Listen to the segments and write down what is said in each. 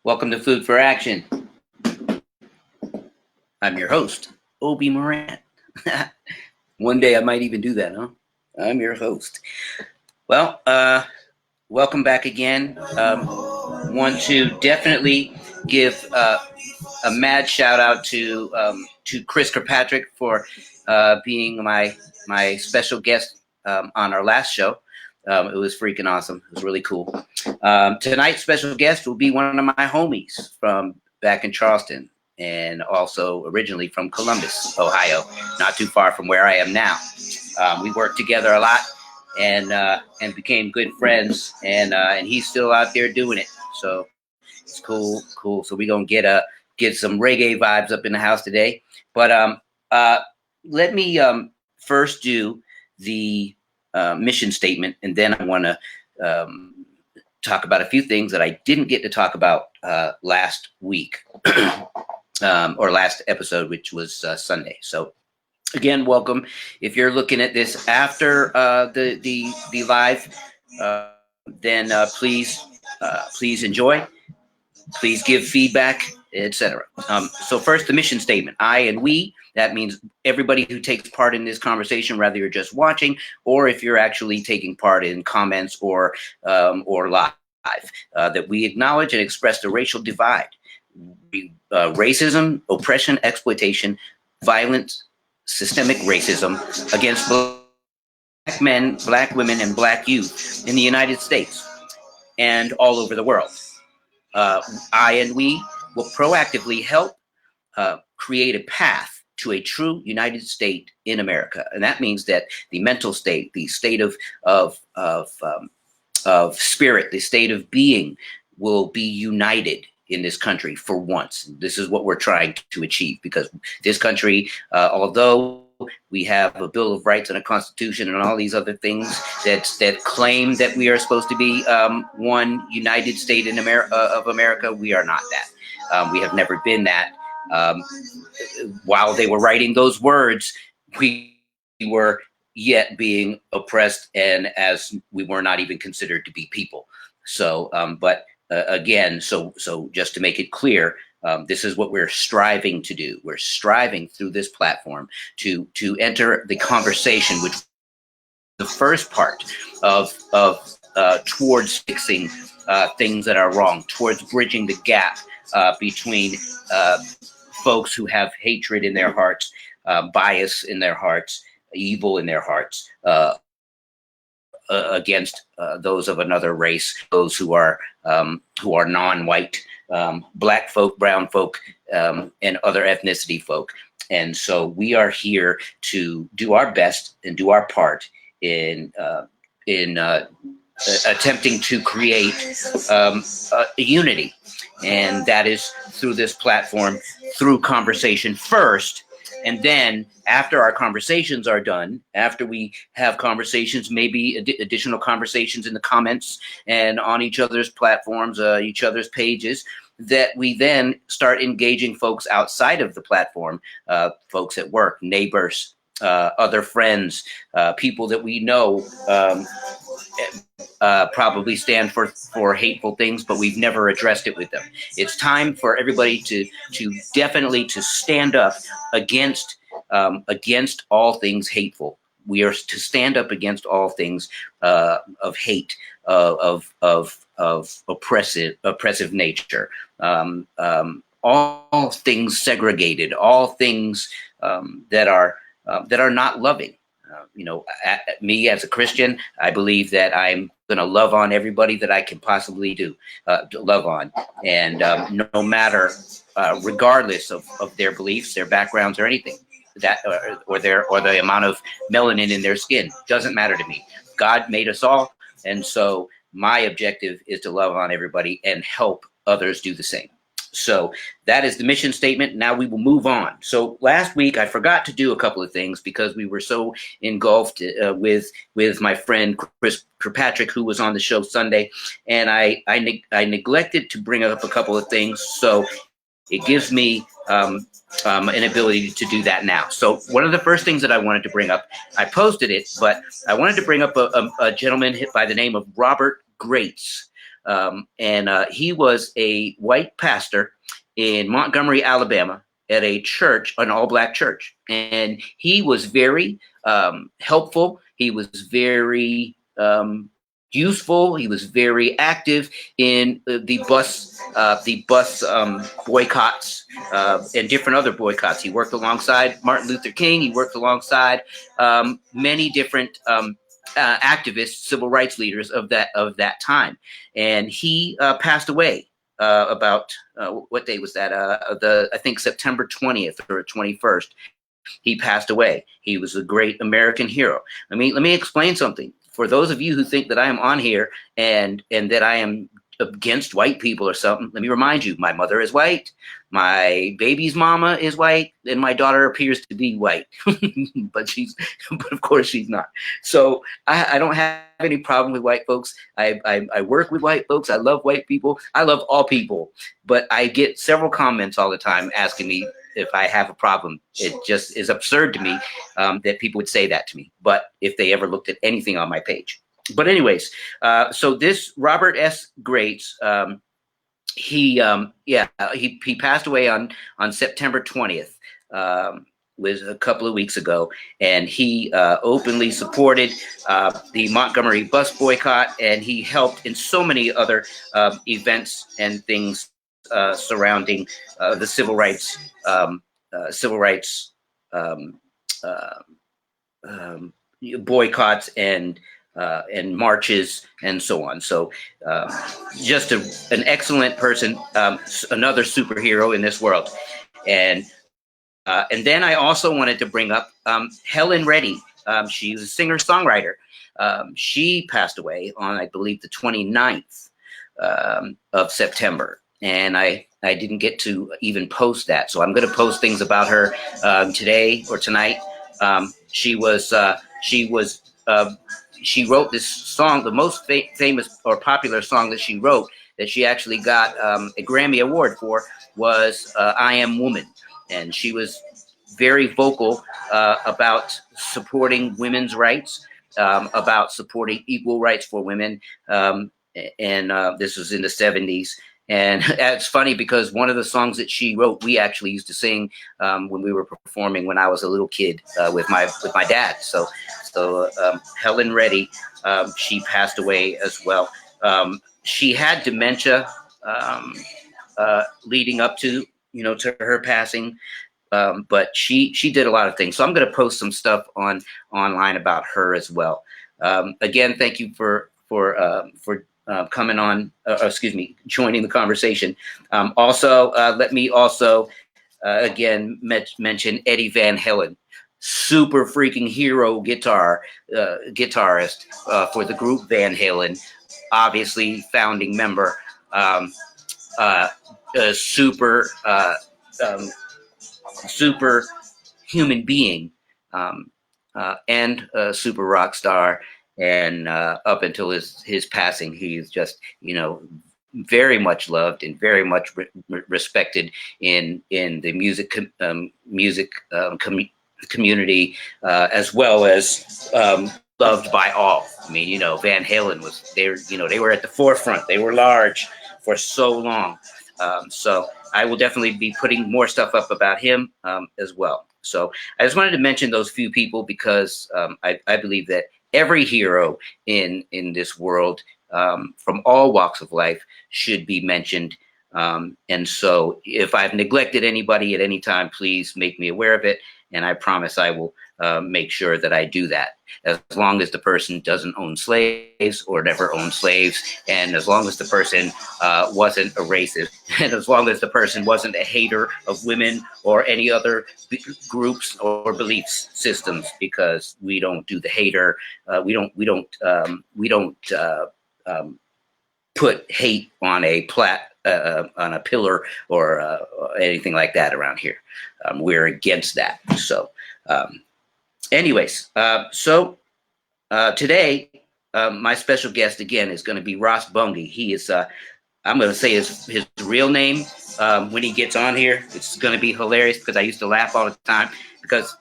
Welcome to Food for Action. I'm your host, Obi Morant. One day I might even do that, huh? I'm your host. Well, welcome back again. Want to definitely give a mad shout out to Chris Kirkpatrick for being my special guest on our last show. It was freaking awesome. It was really cool. Tonight's special guest will be one of my homies from back in Charleston, and also originally from Columbus, Ohio, not too far from where I am now. We worked together a lot and became good friends, and he's still out there doing it. So it's cool. So we're gonna get some reggae vibes up in the house today. But let me first do the mission statement, and then I want to talk about a few things that I didn't get to talk about last week or last episode, which was Sunday. So again, welcome. If you're looking at this after the live, then please enjoy. Please give feedback, etc. So first, the mission statement. I and we. That means everybody who takes part in this conversation, whether you're just watching or if you're actually taking part in comments or live, that we acknowledge and express the racial divide, racism, oppression, exploitation, violence, systemic racism against black men, black women, and black youth in the United States and all over the world. I and we will proactively help create a path to a true United State in America, and that means that the mental state, the state of spirit, the state of being, will be united in this country for once. This is what we're trying to achieve, because this country, although we have a Bill of Rights and a Constitution and all these other things that claim that we are supposed to be one United State in America, we are not that. We have never been that. While they were writing those words, we were yet being oppressed, and as we were not even considered to be people. So, again, so just to make it clear, this is what we're striving to do. We're striving through this platform to enter the conversation, which the first part of towards fixing things that are wrong, towards bridging the gap between folks who have hatred in their hearts, bias in their hearts, evil in their hearts, against those of another race, those who are non-white, black folk, brown folk, and other ethnicity folk. And so we are here to do our best and do our part in attempting to create a unity. And that is through this platform, through conversation first. And then after our conversations are done, after we have conversations, maybe additional conversations in the comments and on each other's platforms, each other's pages, that we then start engaging folks outside of the platform, folks at work, neighbors, other friends, people that we know probably stand for hateful things, but we've never addressed it with them. It's time for everybody to definitely to stand up against all things hateful. We are to stand up against all things of hate, of oppressive nature, all things segregated, all things that are not loving. Me as a Christian, I believe that I'm going to love on everybody that I can possibly love on, and no matter, regardless of their beliefs, their backgrounds, or anything, that or the amount of melanin in their skin, doesn't matter to me. God made us all, and so my objective is to love on everybody and help others do the same. So that is the mission statement. Now we will move on. So last week I forgot to do a couple of things because we were so engulfed with my friend Chris Kirkpatrick, who was on the show Sunday, and I neglected to bring up a couple of things. So it gives me an ability to do that now. So one of the first things that I wanted to bring up, I posted it, but I wanted to bring up a gentleman by the name of Robert Grates. And he was a white pastor in Montgomery, Alabama, at a church, an all-black church, and he was very helpful. He was very useful. He was very active in the bus boycotts and different other boycotts. He worked alongside Martin Luther King. He worked alongside many different activists, civil rights leaders of that time, and he passed away about what day was that? I think September 20th or 21st. He passed away. He was a great American hero. Let me explain something. For those of you who think that I am on here and that I am against white people or something, let me remind you, my mother is white, my baby's mama is white, and my daughter appears to be white, but of course she's not. So I don't have any problem with white folks. I work with white folks. I love white people. I love all people, but I get several comments all the time asking me if I have a problem. It just is absurd to me that people would say that to me, but if they ever looked at anything on my page. But anyways, so this Robert S. Grates, he passed away on September 20th, was a couple of weeks ago, and he openly supported the Montgomery bus boycott, and he helped in so many other events and things surrounding the civil rights boycotts and marches and so on. So just an excellent person, another superhero in this world. And then I also wanted to bring up Helen Reddy. She's a singer-songwriter. She passed away on, I believe, the 29th of September. And I didn't get to even post that. So I'm going to post things about her today or tonight. She wrote this song, the most famous or popular song that she wrote, that she actually got a Grammy Award for, was I Am Woman. And she was very vocal about supporting women's rights, about supporting equal rights for women. And this was in the 70s. And it's funny because one of the songs that she wrote, we actually used to sing when we were performing when I was a little kid with my dad. So Helen Reddy, she passed away as well. She had dementia leading up to her passing, but she did a lot of things. So I'm going to post some stuff online about her as well. Again, thank you for coming on, joining the conversation. Also, let me also again mention Eddie Van Halen, super freaking hero guitarist for the group Van Halen, obviously founding member, a super human being, and a super rock star. And up until his passing, he's just, very much loved and very much respected in the music community, as well as loved by all. I mean, Van Halen they were at the forefront. They were large for so long. So I will definitely be putting more stuff up about him as well. So I just wanted to mention those few people because I believe that every hero in this world, from all walks of life, should be mentioned. And so if I've neglected anybody at any time, please make me aware of it. And I promise I will make sure that I do that, as long as the person doesn't own slaves or never owned slaves, and as long as the person wasn't a racist, and as long as the person wasn't a hater of women or any other groups or belief systems, because we don't do the hater. We don't put hate on a on a pillar or anything like that around here. We're against that. So anyways, today my special guest again is going to be Ross Bungie. He is, I'm going to say his real name when he gets on here. It's going to be hilarious because I used to laugh all the time because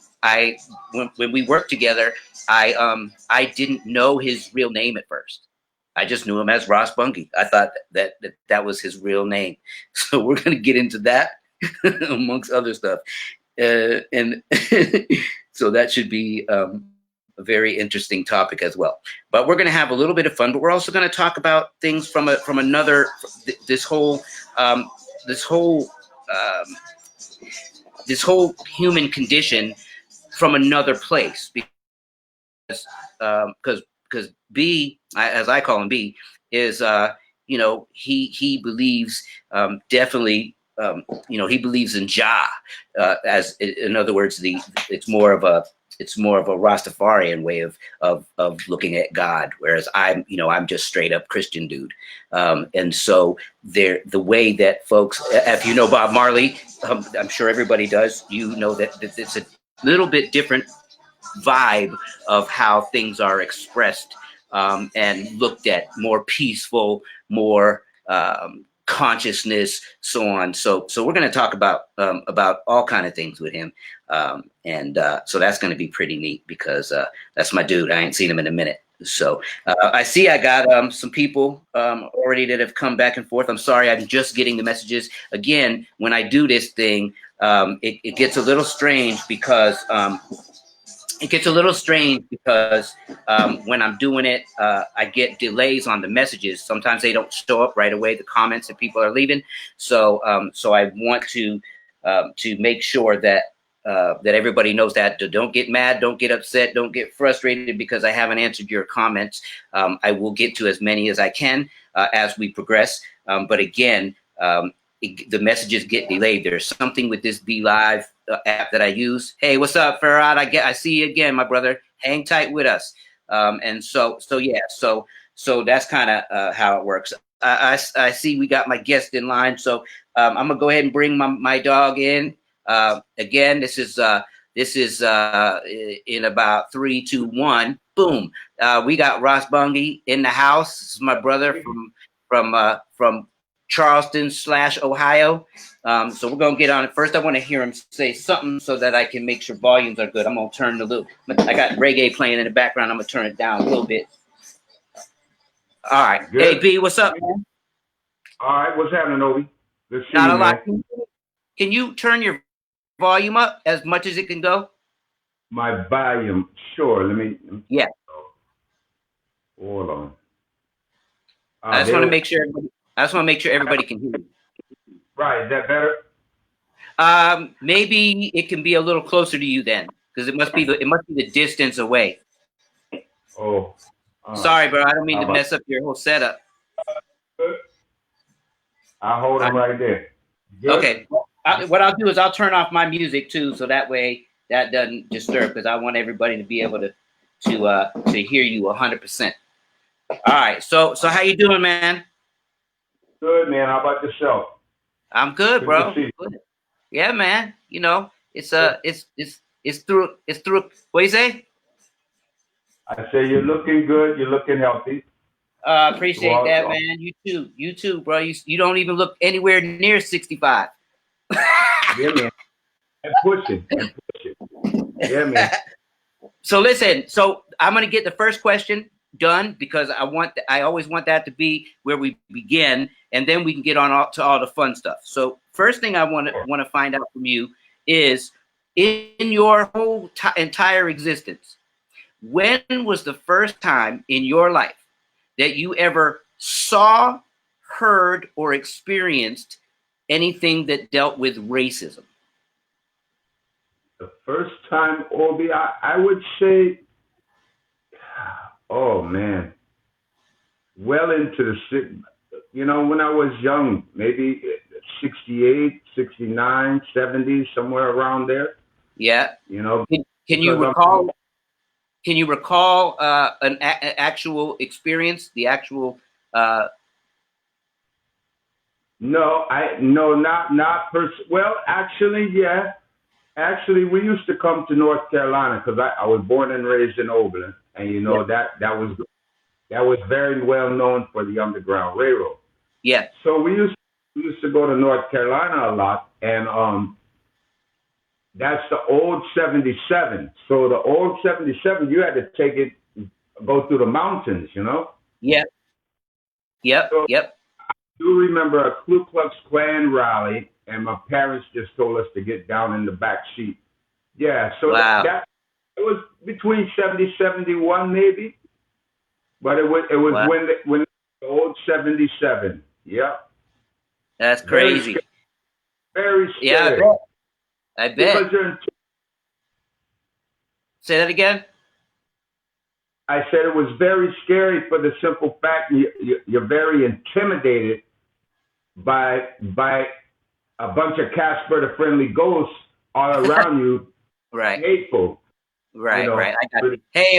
when we worked together, I didn't know his real name at first. I just knew him as Ross Bungie. I thought that was his real name. So we're going to get into that amongst other stuff. And so that should be a very interesting topic as well. But we're going to have a little bit of fun, but we're also going to talk about things from another, this whole human condition from another place, because B, as I call him, B, is he believes definitely. He believes in Jah, as in other words, it's more of a Rastafarian way of looking at God, whereas I'm just straight up Christian dude. And so the way that folks, if you know Bob Marley, I'm sure everybody does, that it's a little bit different vibe of how things are expressed and looked at, more peaceful, more consciousness, so on. So we're going to talk about all kind of things with him, and so that's going to be pretty neat, because that's my dude. I ain't seen him in a minute. So I see I got some people already that have come back and forth. I'm sorry, I'm just getting the messages. Again, when I do this thing, it gets a little strange because when I'm doing it, I get delays on the messages. Sometimes they don't show up right away, the comments that people are leaving. So I want to make sure that everybody knows that. Don't get mad, don't get upset, don't get frustrated because I haven't answered your comments. I will get to as many as I can as we progress. But again, the messages get delayed. There's something with this Be Live app that I use. Hey, what's up, Farad? I see you again, my brother. Hang tight with us. And so that's kind of how it works. I see we got my guest in line, so I'm gonna go ahead and bring my dog in. Again, this is in about 3, 2, 1. Boom. We got Ross Bungie in the house. This is my brother from Charleston / Ohio. So we're gonna get on it. First, I want to hear him say something so that I can make sure volumes are good. I'm gonna turn the loop. I got reggae playing in the background. I'm gonna turn it down a little bit. All right. Good. Hey B, what's up, man? All right, what's happening, Obi? Not a lot. Can you turn your volume up as much as it can go? My volume, sure. Let me. Yeah. Hold on. I just want to make sure. Everybody can hear you. Right. Is that better? Maybe it can be a little closer to you then, because it must be the distance away. Oh. Sorry, bro. I don't mean to mess up your whole setup. I'll hold it right there. Good? Okay. What I'll do is I'll turn off my music too, so that way that doesn't disturb, because I want everybody to be able to hear you 100%. All right. So how you doing, man? Good, man. How about yourself? I'm good, bro. Good. Yeah, man. It's through. What do you say? I say you're looking good. You're looking healthy. Appreciate that, man. You too, bro. You don't even look anywhere near 65. Yeah, man. And pushing. Yeah, man. So listen. So I'm gonna get the first question done, because I always want that to be where we begin, and then we can get on to all the fun stuff. So first thing I want to find out from you is, in your whole entire existence, when was the first time in your life that you ever saw, heard, or experienced anything that dealt with racism? The first time, Obi, I would say, oh man, well into when I was young, maybe 68, 69, 70, somewhere around there. Yeah. Can you recall? Can you recall an actual experience? The actual. No, not well, actually, yeah. Actually, we used to come to North Carolina because I was born and raised in Oberlin, and that was very well known for the Underground Railroad. Yeah. So we used to go to North Carolina a lot, and that's the old 77. So the old 77, you had to go through the mountains, Yeah. Yep. So Yep. I do remember a Ku Klux Klan rally, and my parents just told us to get down in the back seat. Yeah, so Wow. that it was between 70, 71 maybe, but it was Wow. when the old 77. Yeah, That's very crazy. scary, very Yeah, I scary bet. I because bet. you're in. Say that again. I said it was very scary for the simple fact you're very intimidated by a bunch of Casper the Friendly Ghosts all around you, Right. hateful, you Right. know. Right. I got you. Hey,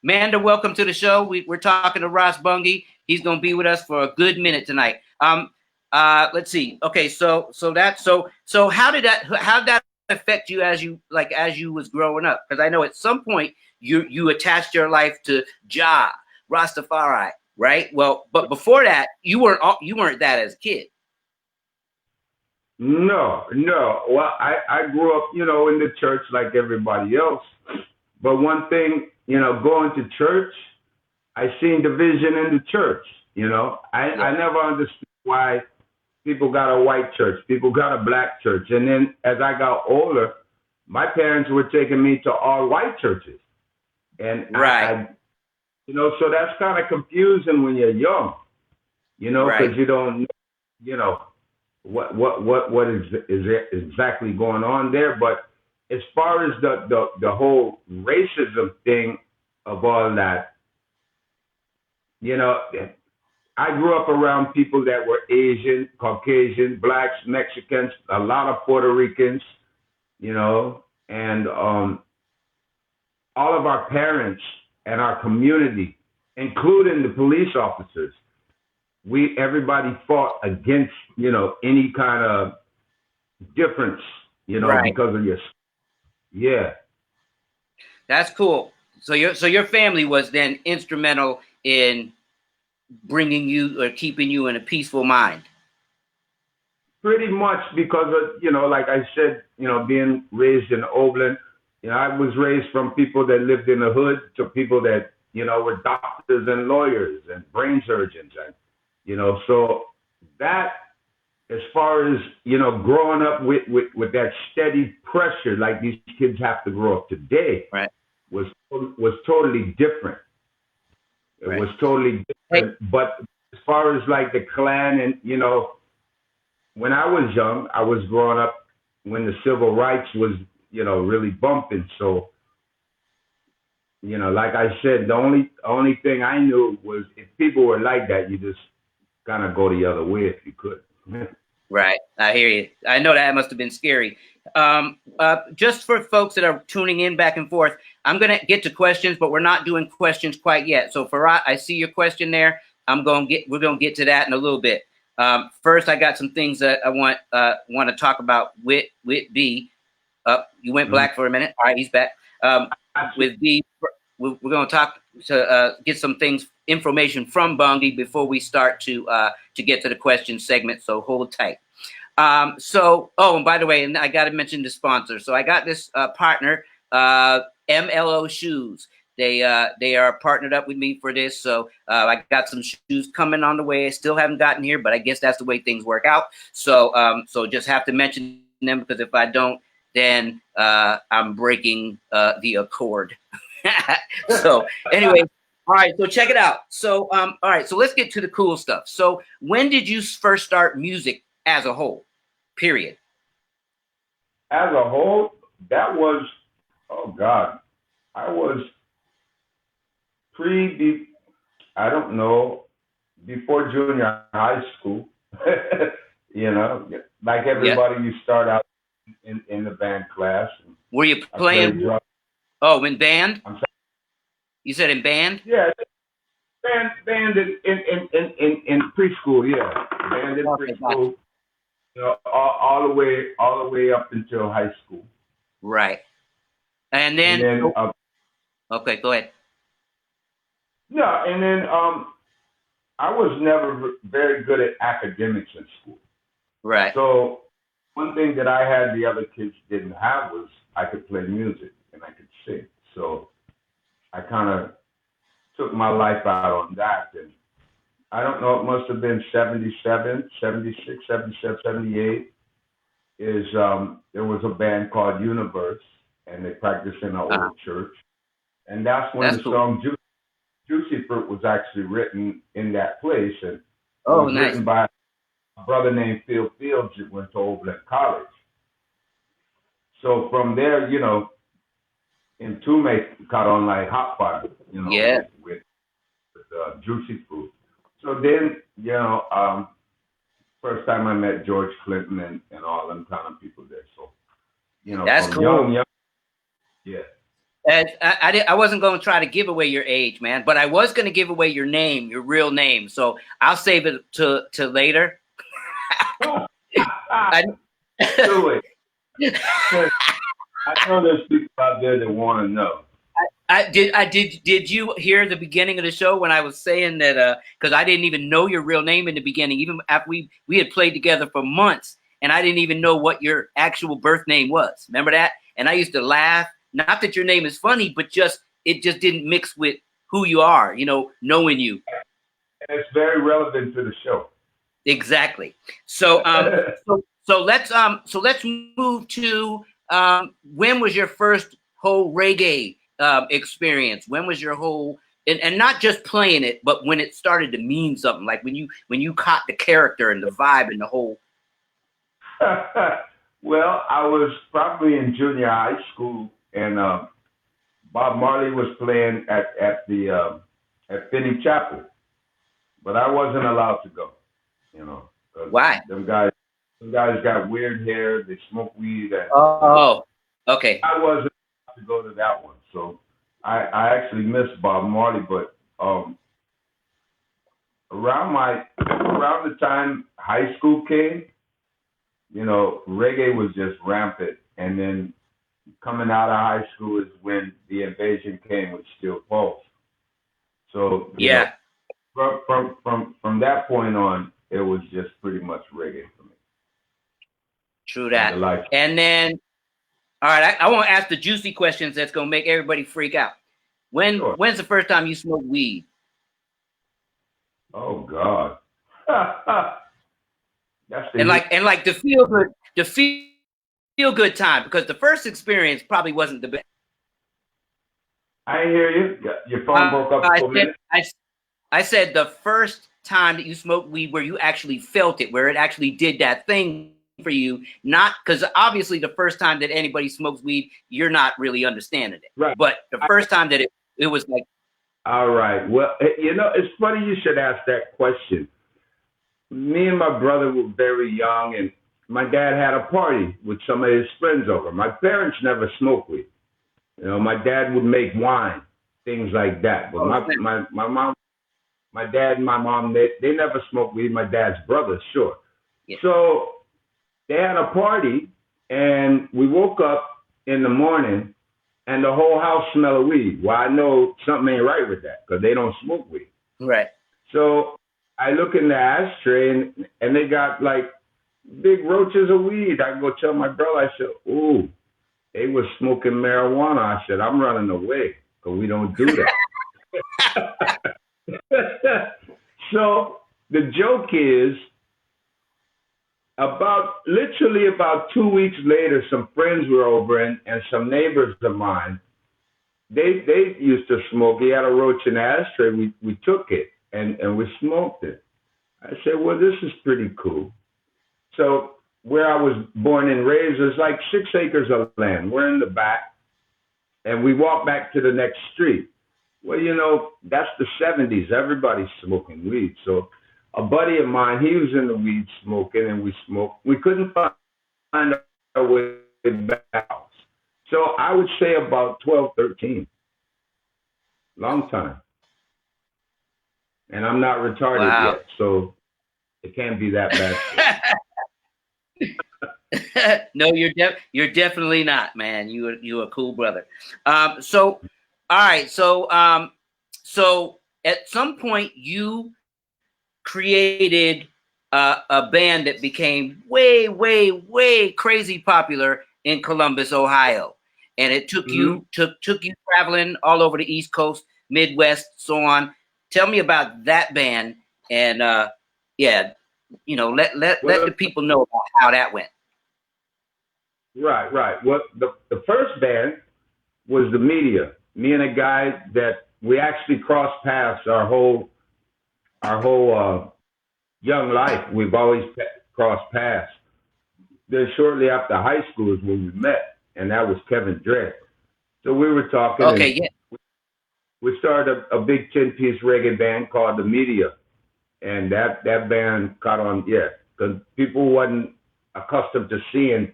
Amanda, welcome to the show. We're talking to Ross Bungie. He's going to be with us for a good minute tonight. Let's see. Okay. So how did that affect you as you was growing up? Because I know at some point you attached your life to Jah, Rastafari, right? Well, but before that, you weren't that as a kid. No, no. Well, I grew up, in the church like everybody else. But one thing, going to church, I seen division in the church. I never understood why people got a white church, people got a black church. And then as I got older, my parents were taking me to all white churches. And Right. so that's kind of confusing when you're young, because Right. you don't, what is exactly going on there. But as far as the whole racism thing of all that, I grew up around people that were Asian, Caucasian, blacks, Mexicans, a lot of Puerto Ricans, and all of our parents and our community, including the police officers, everybody fought against, any kind of difference, Right. because of yeah. That's cool. So your family was then instrumental in bringing you or keeping you in a peaceful mind. Pretty much because of, like I said, being raised in Oakland, I was raised from people that lived in the hood to people that, were doctors and lawyers and brain surgeons. And, so that, as far as, growing up with that steady pressure, like these kids have to grow up today, Right. was totally different. It Right. was totally different. Hey. But as far as like the Klan and, when I was young, I was growing up when the civil rights was, really bumping. So, like I said, the only thing I knew was if people were like that, you just kind of go the other way if you could. Right. I hear you. I know that must have been scary. Just for folks that are tuning in back and forth, I'm going to get to questions, but we're not doing questions quite yet. So Farhat, I see your question there. We're going to get to that in a little bit. First, I got some things that I want to talk about with B. You went black for a minute. All right, he's back. With B, we're going to talk to get some information from Bungie before we start to get to the question segment. So hold tight. And by the way, and I got to mention the sponsor. So I got this partner, MLO Shoes. They are partnered up with me for this. So I got some shoes coming on the way. I still haven't gotten here, but I guess that's the way things work out. So just have to mention them because if I don't, then I'm breaking the accord. So anyway, all right. So check it out. So all right. So let's get to the cool stuff. So when did you first start music as a whole? Period. As a whole, that was, oh God, I was I don't know, before junior high school. Like everybody, you start out in the band class. Were you playing? Oh, in band? I'm sorry. You said in band? Yeah, band in preschool. Yeah, band in preschool. All the way up until high school. Right. And then okay, go ahead. Yeah, and then I was never very good at academics in school. Right. So one thing that I had the other kids didn't have was I could play music and I could sing. So I kind of took my life out on that. And I don't know, it must have been 77, 76, 77, 78. Is there was a band called Universe, and they practiced in an Uh, old church. And that's when that's the cool. song Juicy Fruit was actually written in that place. And it Oh, was nice. written by a brother named Phil Fields that went to Oberlin College. So from there, in Tume caught on like hot fire, Yeah. with Juicy Fruit. So then, first time I met George Clinton and all them kind of people there. So, That's from young, cool. yeah. And I wasn't going to try to give away your age, man, but I was going to give away your name, your real name. So I'll save it to later. I, Do it. I know there's people out there that want to know. did you hear the beginning of the show when I was saying that because I didn't even know your real name in the beginning, even after we had played together for months, and I didn't even know what your actual birth name was. Remember that? And I used to laugh. Not that your name is funny, but it just didn't mix with who you are, knowing you. And it's very relevant to the show. Exactly. So let's move to when was your first whole reggae experience? When was your whole and not just playing it, but when it started to mean something, like when you caught the character and the vibe and the whole. Well, I was probably in junior high school, and Bob Marley was playing at Finney Chapel, but I wasn't allowed to go. 'Cause Why? them guys got weird hair. They smoke weed, and Oh, okay. I wasn't allowed to go to that one. So I actually missed Bob Marley, but around the time high school came, reggae was just rampant, and then coming out of high school is when the invasion came with Steel Pulse. So Yeah. from that point on, it was just pretty much reggae for me. True that. And then, all right, I won't ask the juicy questions that's gonna make everybody freak out. When's the first time you smoked weed? Oh God. That's and like the feel good time, because the first experience probably wasn't the best. I hear you. Your phone broke up for a minute. I said the first time that you smoked weed where you actually felt it, where it actually did that thing for you, not because obviously the first time that anybody smokes weed, you're not really understanding it. Right. But the first time that it was like. All right. Well, it's funny you should ask that question. Me and my brother were very young, and my dad had a party with some of his friends over. My parents never smoked weed. My dad would make wine, things like that. But my mom, my dad and my mom, they never smoked weed. My dad's brother, sure. Yeah. So they had a party, and we woke up in the morning, and the whole house smelled of weed. Well, I know something ain't right with that because they don't smoke weed. Right. So I look in the ashtray, and they got like big roaches of weed. I go tell my brother, I said, ooh, they was smoking marijuana. I said, I'm running away because we don't do that. So the joke is, literally about 2 weeks later, some friends were over, and some neighbors of mine, they used to smoke. He had a roach in the ashtray. We took it and we smoked it. I said, well, this is pretty cool. So where I was born and raised, there's like 6 acres of land. We're in the back, and we walk back to the next street. Well, that's the 70s. Everybody's smoking weed. So a buddy of mine, he was in the weed smoking, and we smoked. We couldn't find our way back. So I would say about 12, 13. Long time. And I'm not retarded yet, so it can't be that bad. No, you're definitely not, man. You're a cool brother. So all right, so at some point you created a band that became way crazy popular in Columbus, Ohio, and it took you traveling all over the East Coast, Midwest, so on. Tell me about that band And yeah, you know, let the people know about how that went. Right, right. Well, the first band was the Media. Me and a guy that we actually crossed paths our whole young life. We've always crossed paths. Then shortly after high school is when we met, and that was Kevin Dredd. So we were talking, Okay, and yeah. we started a big 10-piece reggae band called the Media, and that band caught on, yeah, because people wasn't accustomed to seeing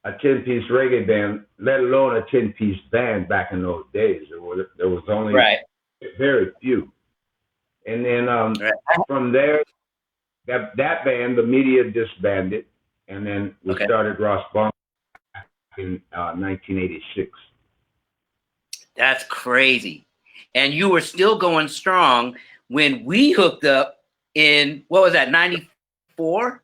a 10-piece reggae band, let alone a 10-piece band back in those days. There was only Right. very few. And then Right. from there, that band, the Media, disbanded, and then we started Ross Bond in 1986. That's crazy. And you were still going strong when we hooked up in, what was that, 94?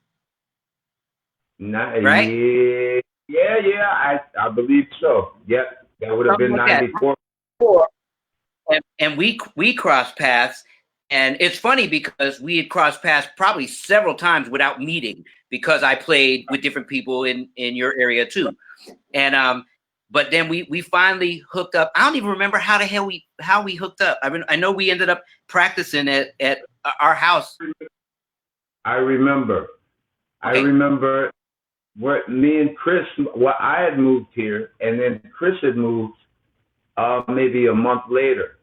Right? Yeah, I believe so. Yep, that would have been like 94. And we crossed paths. And it's funny because we had crossed paths probably several times without meeting, because I played with different people in your area too. And but then we finally hooked up. I don't even remember how the hell we hooked up. I know we ended up practicing at our house. I remember. Okay. I remember what me and Chris. Well, I had moved here, and then Chris had moved maybe a month later,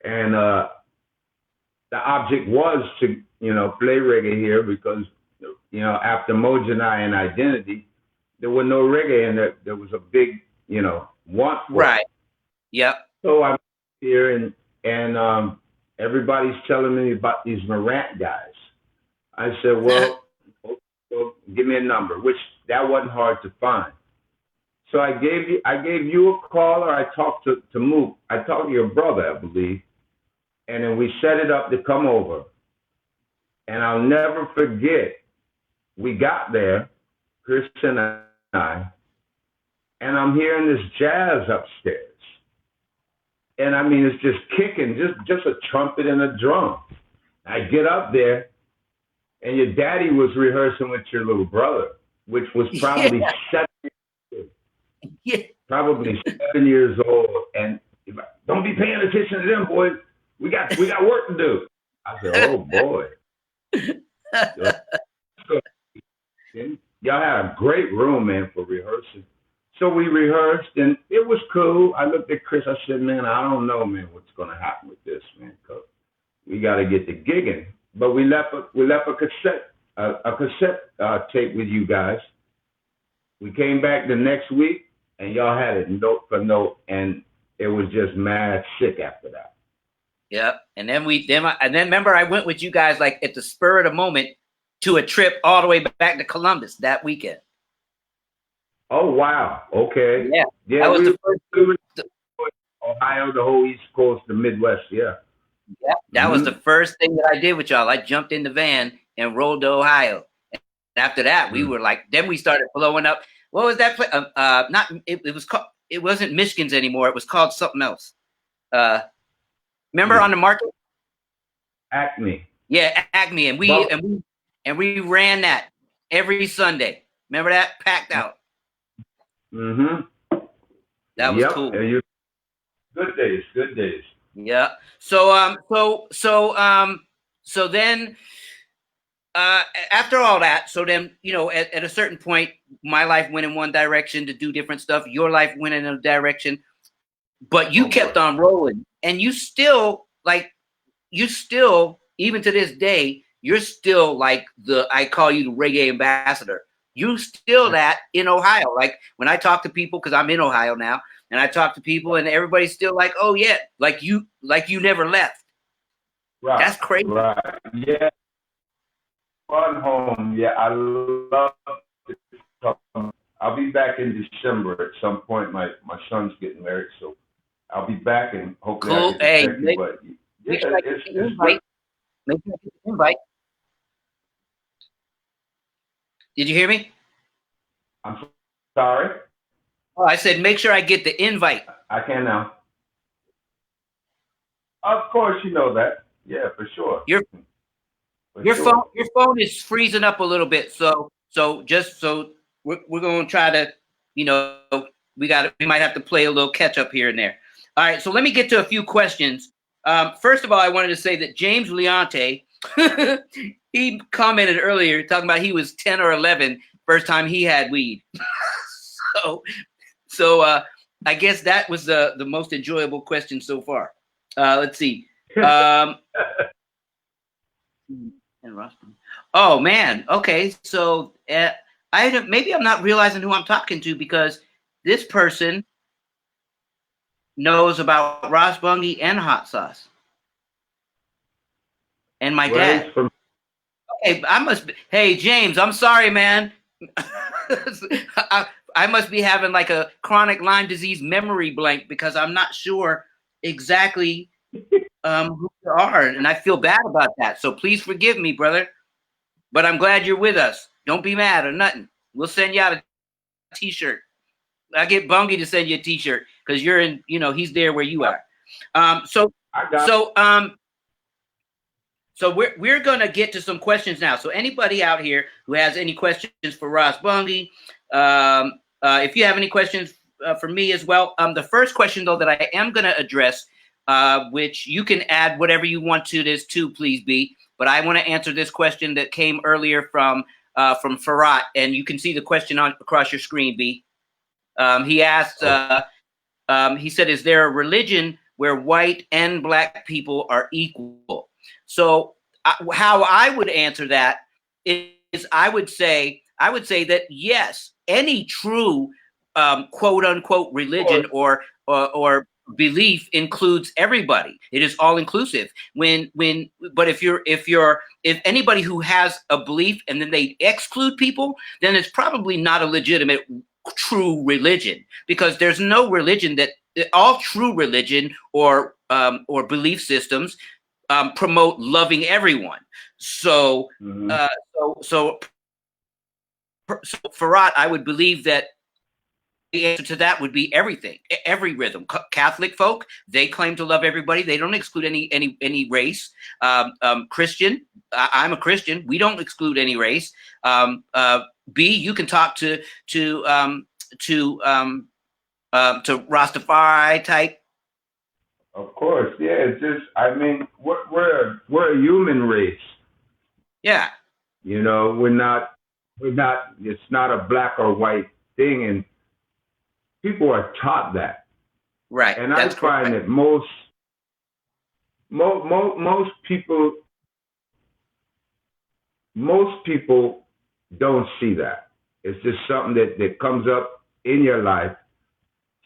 and the object was to play reggae here because after Moja and I and Identity, there was no reggae, and there was a big want for right. It. Yep. So I'm here, and everybody's telling me about these Morant guys. I said, well, give me a number, which that wasn't hard to find. So I gave you a call, or I talked to Mook. I talked to your brother, I believe, and then we set it up to come over. And I'll never forget, we got there, Chris and I, and I'm hearing this jazz upstairs. And I mean, it's just kicking, just a trumpet and a drum. I get up there, and your daddy was rehearsing with your little brother, which was probably 7 years old. Yeah. Probably 7 years old. And don't be paying attention to them, boys. We got work to do. I said, oh boy. Y'all had a great room, man, for rehearsing. So we rehearsed, and it was cool. I looked at Chris. I said, man, I don't know, man, what's going to happen with this, man, because we got to get the gigging. But we left a cassette tape with you guys. We came back the next week, and y'all had it note for note, and it was just mad sick after that. Yep. And then remember, I went with you guys like at the spur of the moment to a trip all the way back to Columbus that weekend. Oh wow! Okay. Yeah. That was the first. Ohio, the whole East Coast, the Midwest. Yeah. Yeah. That was the first thing that I did with y'all. I jumped in the van and rolled to Ohio. And after that, we were like. Then we started blowing up. What was that place? It was called. It wasn't Michigan's anymore. It was called something else. Remember on the market? Acme. Yeah, Acme, and we ran that every Sunday. Remember that? Packed out. Mm-hmm. That was cool. Good days. Yeah. So then after all that, so then at a certain point, my life went in one direction to do different stuff. Your life went in a direction, but you kept on rolling, and you still even to this day, you're still like I call you the reggae ambassador. You still that in Ohio. Like when I talk to people, because I'm in Ohio now, and I talk to people, and everybody's still like, "Oh yeah, like you never left." Right. That's crazy. Right. Yeah. Fun home. Yeah, I love it. I'll be back in December at some point. My son's getting married, so I'll be back, and hopefully cool. I get to check you. But make sure I get the invite. Make sure I get the invite. Did you hear me? I'm sorry? Oh, I said make sure I get the invite. I can now. Of course, you know that. Yeah, for sure. for sure. Your phone is freezing up a little bit. So we're going to try to, you know, we might have to play a little catch up here and there. All right. So let me get to a few questions. First of all, I wanted to say that James Leonte, he commented earlier talking about he was 10 or 11 first time he had weed. so I guess that was the most enjoyable question so far. Let's see. Oh man. Okay. So maybe I'm not realizing who I'm talking to because this person knows about Ross Bungie and hot sauce. And my dad. Okay, hey James, I'm sorry, man. I must be having like a chronic Lyme disease memory blank because I'm not sure exactly who you are, and I feel bad about that. So please forgive me, brother. But I'm glad you're with us. Don't be mad or nothing. We'll send you out a T-shirt. I get Bungie to send you a T-shirt because you're in. You know, he's there where you are. So we're gonna get to some questions now. So anybody out here who has any questions for Ross Bungie, if you have any questions for me as well, the first question though that I am gonna address, which you can add whatever you want to this too, please B. But I want to answer this question that came earlier from Farhat, and you can see the question across your screen, B. He asked, he said, "Is there a religion where white and black people are equal?" So how I would answer that is I would say that yes, any true quote unquote religion or belief includes everybody. It is all inclusive. But if anybody who has a belief and then they exclude people, then it's probably not a legitimate true religion, because there's no religion that all true religion or belief systems promote loving everyone. So, so Farhat, I would believe that the answer to that would be everything, every rhythm. Catholic folk, they claim to love everybody. They don't exclude any race. Christian, I'm a Christian. We don't exclude any race. B, you can talk to Rastafari type. Of course, yeah. It's just, I mean, we're a human race. Yeah. You know, we're not. It's not a black or white thing, and people are taught that. Right. And I find that most people don't see that. It's just something that comes up in your life.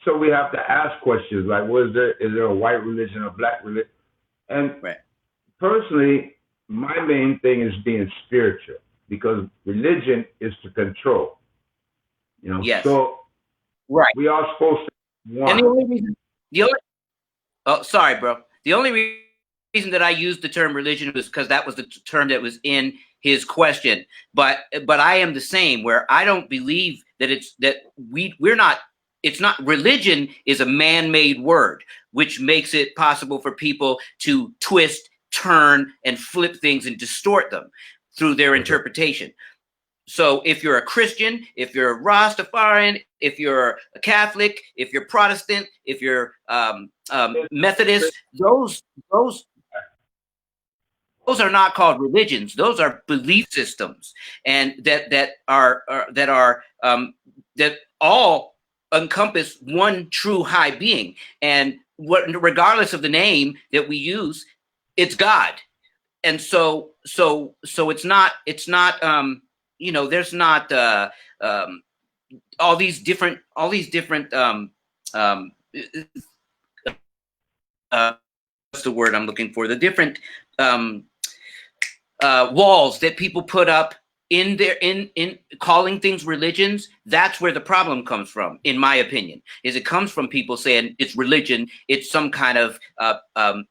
So we have to ask questions like, is there a white religion or black religion? And personally, my main thing is being spiritual, because religion is to control. You know, yes. So we are supposed to want. And the only reason, sorry, bro. The only reason that I used the term religion was because that was the term that was in his question. But I am the same, where I don't believe that we're not. It's not, religion is a man-made word, which makes it possible for people to twist, turn, and flip things and distort them through their interpretation. So if you're a Christian, if you're a Rastafarian, if you're a Catholic, if you're Protestant, if you're Methodist, those are not called religions. Those are belief systems, and that all encompass one true high being. And regardless of the name that we use, it's God. And so it's not you know, there's not all these different what's the word I'm looking for? The different walls that people put up in calling things religions. That's where the problem comes from, in my opinion. Is it comes from people saying it's religion, it's some kind of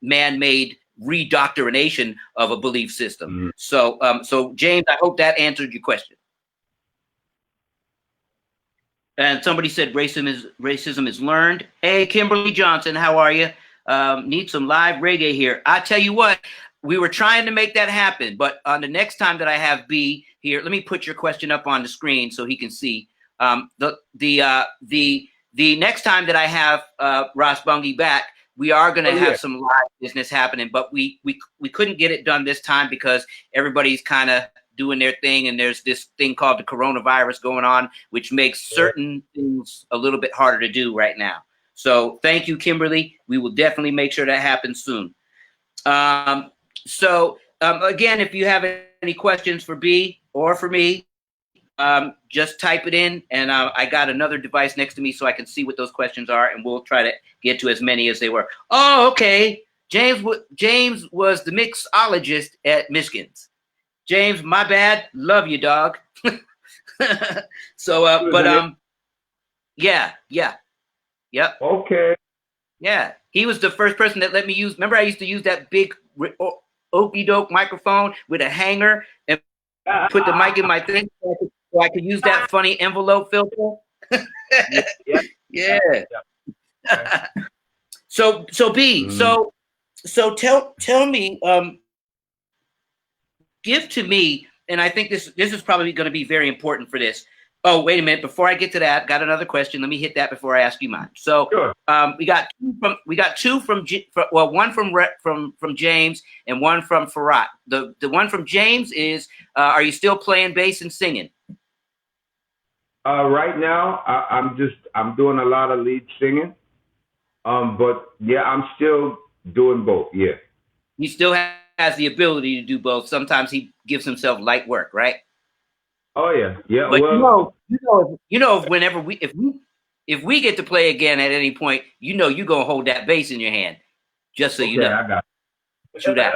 man-made redoctrination of a belief system. So James, I hope that answered your question. And somebody said racism is learned. Hey, Kimberly Johnson, how are you? Need some live reggae here. I tell you what, we were trying to make that happen, but on the next time that I have B here, let me put your question up on the screen so he can see. The next time that I have Ross Bungie back, we are going to have some live business happening, but we couldn't get it done this time because everybody's kind of doing their thing, and there's this thing called the coronavirus going on, which makes certain things a little bit harder to do right now. So thank you, Kimberly. We will definitely make sure that happens soon. Again, if you have any questions for B or for me, just type it in, and I got another device next to me so I can see what those questions are, and we'll try to get to as many as they were. Oh, okay. James was the mixologist at Michigan's. James, my bad. Love you, dog. Yeah. Okay. Yeah, he was the first person that let me use. Remember, I used to use that big okey doke microphone with a hanger and put the mic in my thing so I could use that funny envelope filter. Yeah. So B, so tell me, give to me, and I think this is probably going to be very important for this. Oh, wait a minute! Before I get to that, got another question. Let me hit that before I ask you mine. So, sure. we got two from one from James and one from Farhat. The one from James is, are you still playing bass and singing? Right now, I'm doing a lot of lead singing. But yeah, I'm still doing both. Yeah. He still has the ability to do both. Sometimes he gives himself light work, right? Oh yeah, yeah. But well, whenever if we get to play again at any point, you're gonna hold that bass in your hand, just so you know. I got it. True that.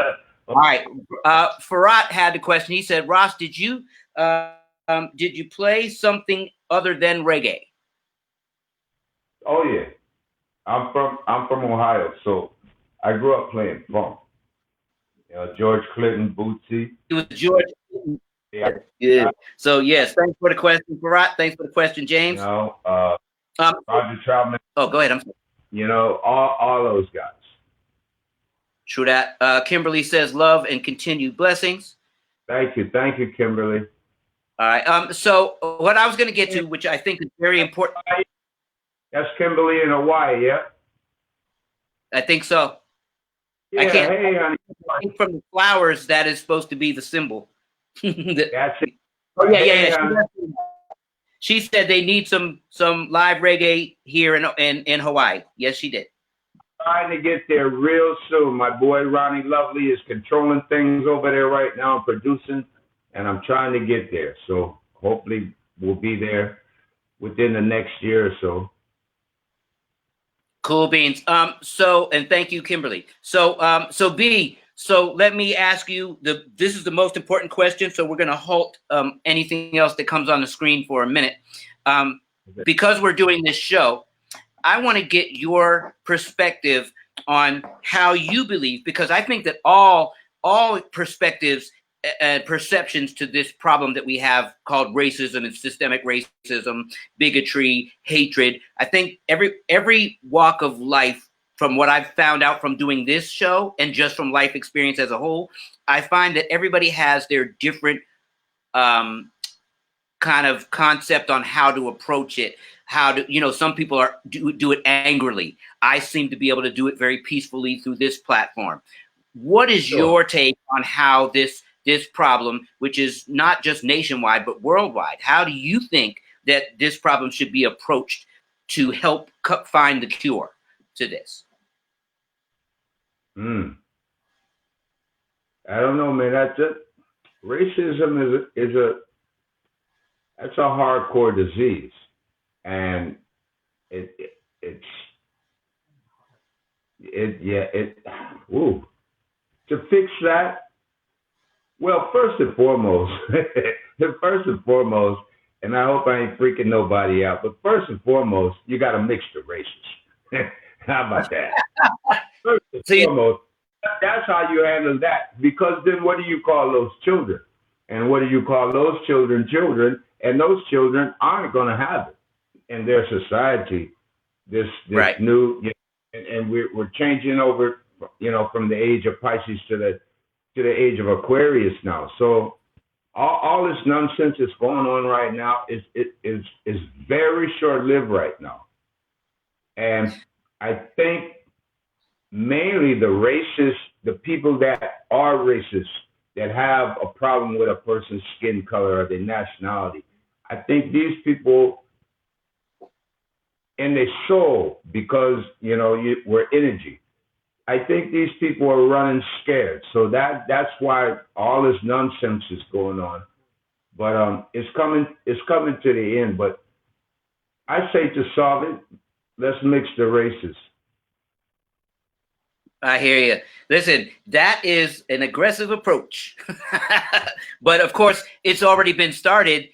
All right. Farhat had the question. He said, Ross, did you play something other than reggae? Oh yeah, I'm from Ohio, so I grew up playing funk. George Clinton, Bootsy. It was George Clinton. Yeah. So yes, thanks for the question, Farhat. Thanks for the question, James. Roger Troutman. Oh, go ahead. I'm sorry. All those guys. True that. Kimberly says love and continued blessings. Thank you, Kimberly. All right. So what I was going to get to, which I think is very important. That's Kimberly in Hawaii, yeah. I think so. Yeah, I can't. Hey, honey. I think from the flowers, that is supposed to be the symbol. That's it. Oh yeah. She said they need some live reggae here in Hawaii. Yes, she did. Trying to get there real soon. My boy Ronnie Lovely is controlling things over there right now, producing, and I'm trying to get there. So hopefully we'll be there within the next year or so. Cool beans. And thank you, Kimberly. So B. So let me ask you, this is the most important question, so we're going to halt anything else that comes on the screen for a minute. Because we're doing this show, I want to get your perspective on how you believe, because I think that all perspectives and perceptions to this problem that we have called racism and systemic racism, bigotry, hatred, I think every walk of life, from what I've found out from doing this show and just from life experience as a whole, I find that everybody has their different kind of concept on how to approach it. Some people do it angrily. I seem to be able to do it very peacefully through this platform. What is your take on how this problem, which is not just nationwide, but worldwide, how do you think that this problem should be approached to help find the cure to this? I don't know, man. That's it. Racism is a hardcore disease, and to fix that. Well, first and foremost, and I hope I ain't freaking nobody out, but first and foremost, you got to mix the races. How about that? First and foremost, that's how you handle that. Because then what do you call those children? And what do you call those children? Children, and those children aren't going to have it in their society. This right. New, and we're changing over, from the age of Pisces to to the age of Aquarius now. So all this nonsense that's going on right now is very short lived right now, and I think mainly the racists, the people that are racist, that have a problem with a person's skin color or their nationality. I think these people, in their soul, because we're energy. I think these people are running scared, so that's why all this nonsense is going on. But it's coming to the end. But I say to solve it, let's mix the races. I hear you. Listen, that is an aggressive approach, but of course, it's already been started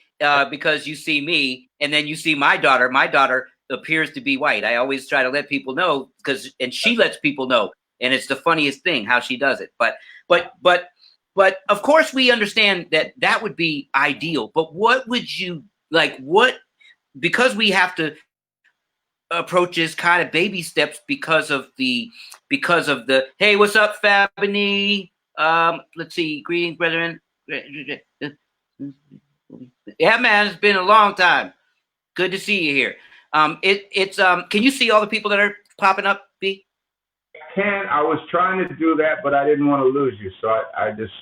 because you see me, and then you see my daughter. My daughter appears to be white. I always try to let people know and she lets people know, and it's the funniest thing how she does it. But of course, we understand that would be ideal. But what would you like? Because we have to approaches kind of baby steps because of the hey, what's up, Fabini? Let's see, greetings, brethren. Yeah, man, it's been a long time. Good to see you here. Can you see all the people that are popping up, B? I was trying to do that, but I didn't want to lose you, so I just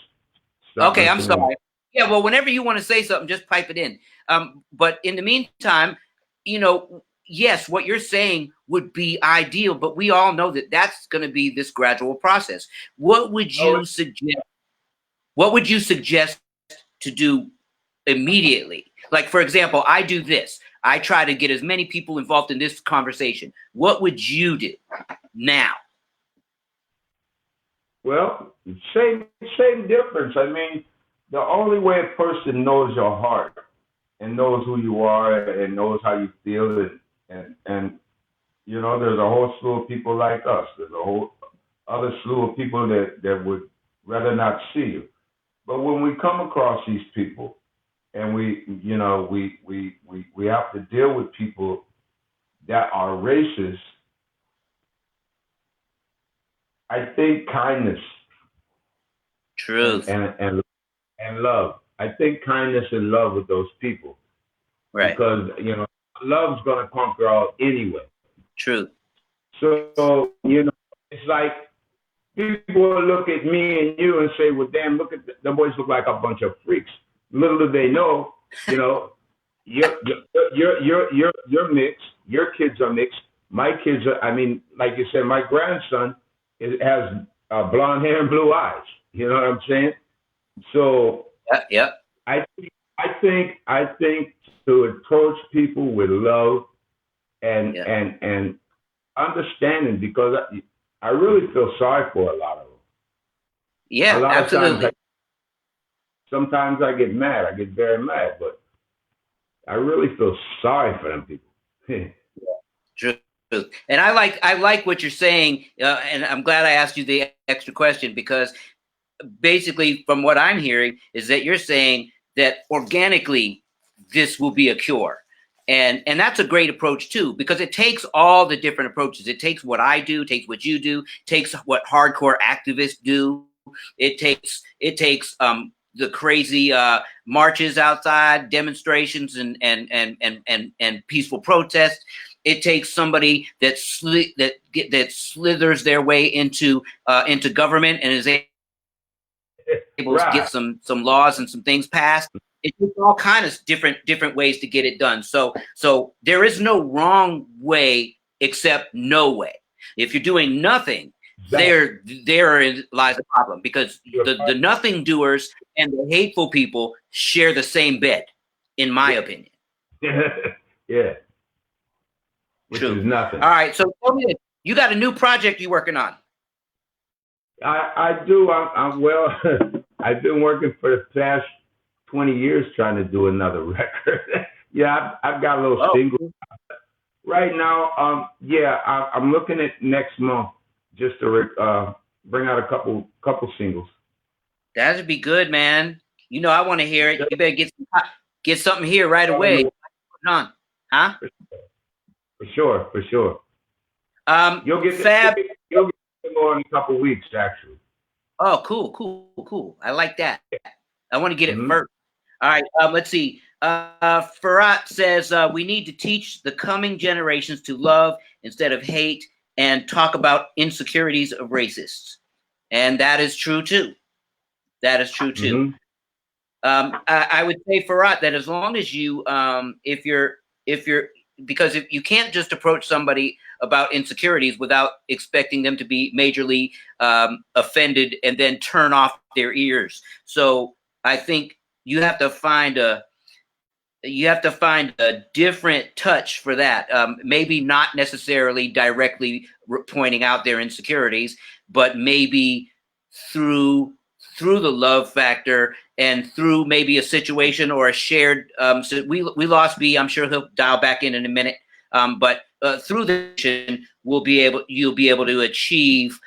okay, I'm sorry. Yeah, well, whenever you want to say something, just pipe it in. But in the meantime, yes, what you're saying would be ideal, but we all know that that's going to be this gradual process. What would you suggest? What would you suggest to do immediately? Like, for example, I do this. I try to get as many people involved in this conversation. What would you do now? Well, same difference. I mean, the only way a person knows your heart and knows who you are and knows how you feel and there's a whole slew of people like us. There's a whole other slew of people that would rather not see you. But when we come across these people and we have to deal with people that are racist, I think kindness, truth, and love. I think kindness and love with those people, right? Because love's gonna conquer all anyway. True. So it's like people will look at me and you and say, "Well, damn, look at the boys look like a bunch of freaks." Little do they know, you're mixed. Your kids are mixed. My kids are. I mean, like you said, my grandson has blonde hair and blue eyes. You know what I'm saying? So yeah. I think to approach people with love and understanding, because I really feel sorry for a lot of them. Yeah, a lot absolutely. Of times sometimes I get mad. I get very mad, but I really feel sorry for them people. True. And I like what you're saying, and I'm glad I asked you the extra question, because basically from what I'm hearing is that you're saying that organically this will be a cure. And that's a great approach too, because it takes all the different approaches. It takes what I do, takes what you do, takes what hardcore activists do. It takes the crazy marches outside, demonstrations, and peaceful protests. It takes somebody that slithers their way into government and is able to get some laws and some things passed. It's just all kind of different ways to get it done. So there is no wrong way except no way. If you're doing nothing, there lies the problem, because the nothing doers and the hateful people share the same bed, in my opinion. Yeah. Which True. is nothing. All right. So tell me, you got a new project you're working on? I do. Well, I've been working for the past 20 years trying to do another record. Yeah, I've got a little single right now. I'm looking at next month just to bring out a couple singles. That'd be good, man. I want to hear it. You better get something here right away. On, huh? For sure. You'll get Fab. You'll get more in a couple weeks, actually. Oh, cool. I like that. I want to get it Mm-hmm. first. All right, let's see. Farhat says we need to teach the coming generations to love instead of hate and talk about insecurities of racists. And that is true too. That is true too. Mm-hmm. I would say, Farhat, that as long as you, if you're, because if you can't just approach somebody about insecurities without expecting them to be majorly offended and then turn off their ears. So I think you have to find a different touch for that. Maybe not necessarily directly pointing out their insecurities, but maybe through the love factor and through maybe a situation or a shared. So we lost B. I'm sure he'll dial back in a minute. But through the you'll be able to achieve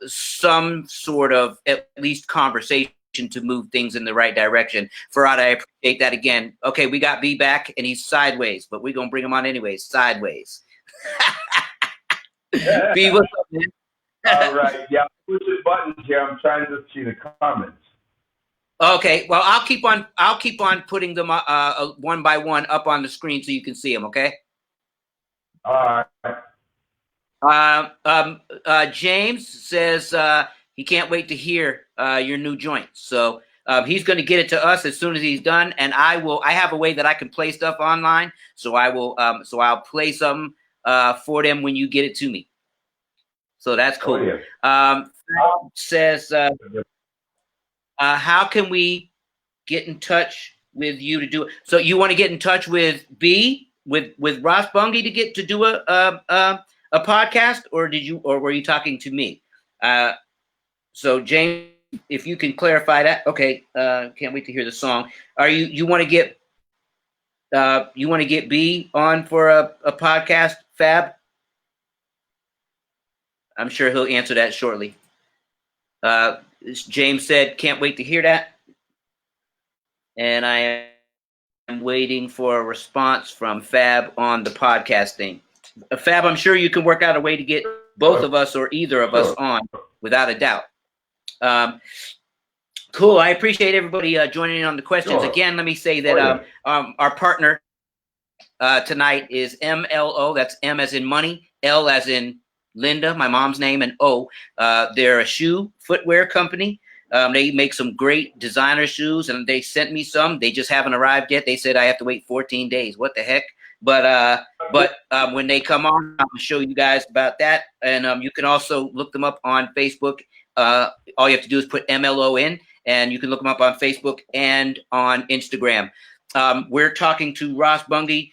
some sort of at least conversation to move things in the right direction. Farad, I appreciate that again. Okay, we got B back and he's sideways, but we're gonna bring him on anyways. Sideways. B, what's up, man? All right. Yeah, I'm pushing buttons here. I'm trying to see the comments. Okay, well, I'll keep on putting them one by one up on the screen so you can see them. Okay. All right. James says he can't wait to hear your new joint. So he's going to get it to us as soon as he's done, and I have a way that I can play stuff online, so I'll play something for them when you get it to me. So that's cool. Oh, yeah. Says how can we get in touch with you to do it? So you want to get in touch with B with Ross Bungie to do a podcast, or were you talking to me? So James, if you can clarify that. Okay. Can't wait to hear the song. You want to get B on for a podcast, Fab? I'm sure he'll answer that shortly. James said, can't wait to hear that. And I am waiting for a response from Fab on the podcast thing. Fab, I'm sure you can work out a way to get both of us or either of us on, without a doubt. Cool. I appreciate everybody joining in on the questions. Again, let me say that our partner tonight is MLO. That's M as in money, L as in Linda, my mom's name, and O. They're a shoe footwear company. They make some great designer shoes, and they sent me some. They just haven't arrived yet. They said I have to wait 14 days. What the heck? But when they come on, I'm gonna show you guys about that. And you can also look them up on Facebook. All you have to do is put MLO in, and you can look them up on Facebook and on Instagram. We're talking to Ross Bungie,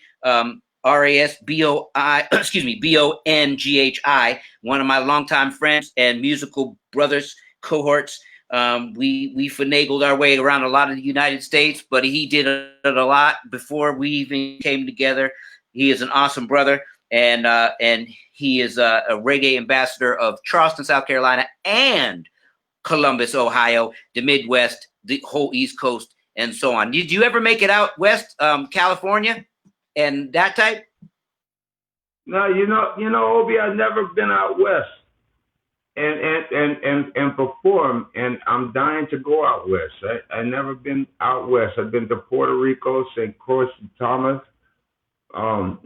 BONGHI, one of my longtime friends and musical brothers, cohorts. We finagled our way around a lot of the United States, but he did it a lot before we even came together. He is an awesome brother, and he is a reggae ambassador of Charleston, South Carolina, and Columbus, Ohio, the Midwest, the whole East Coast, and so on. Did you ever make it out west, California, and that type? No, you know, Obi, I've never been out west and perform, and I'm dying to go out west. I never been out west. I've been to Puerto Rico, St. Croix, Thomas.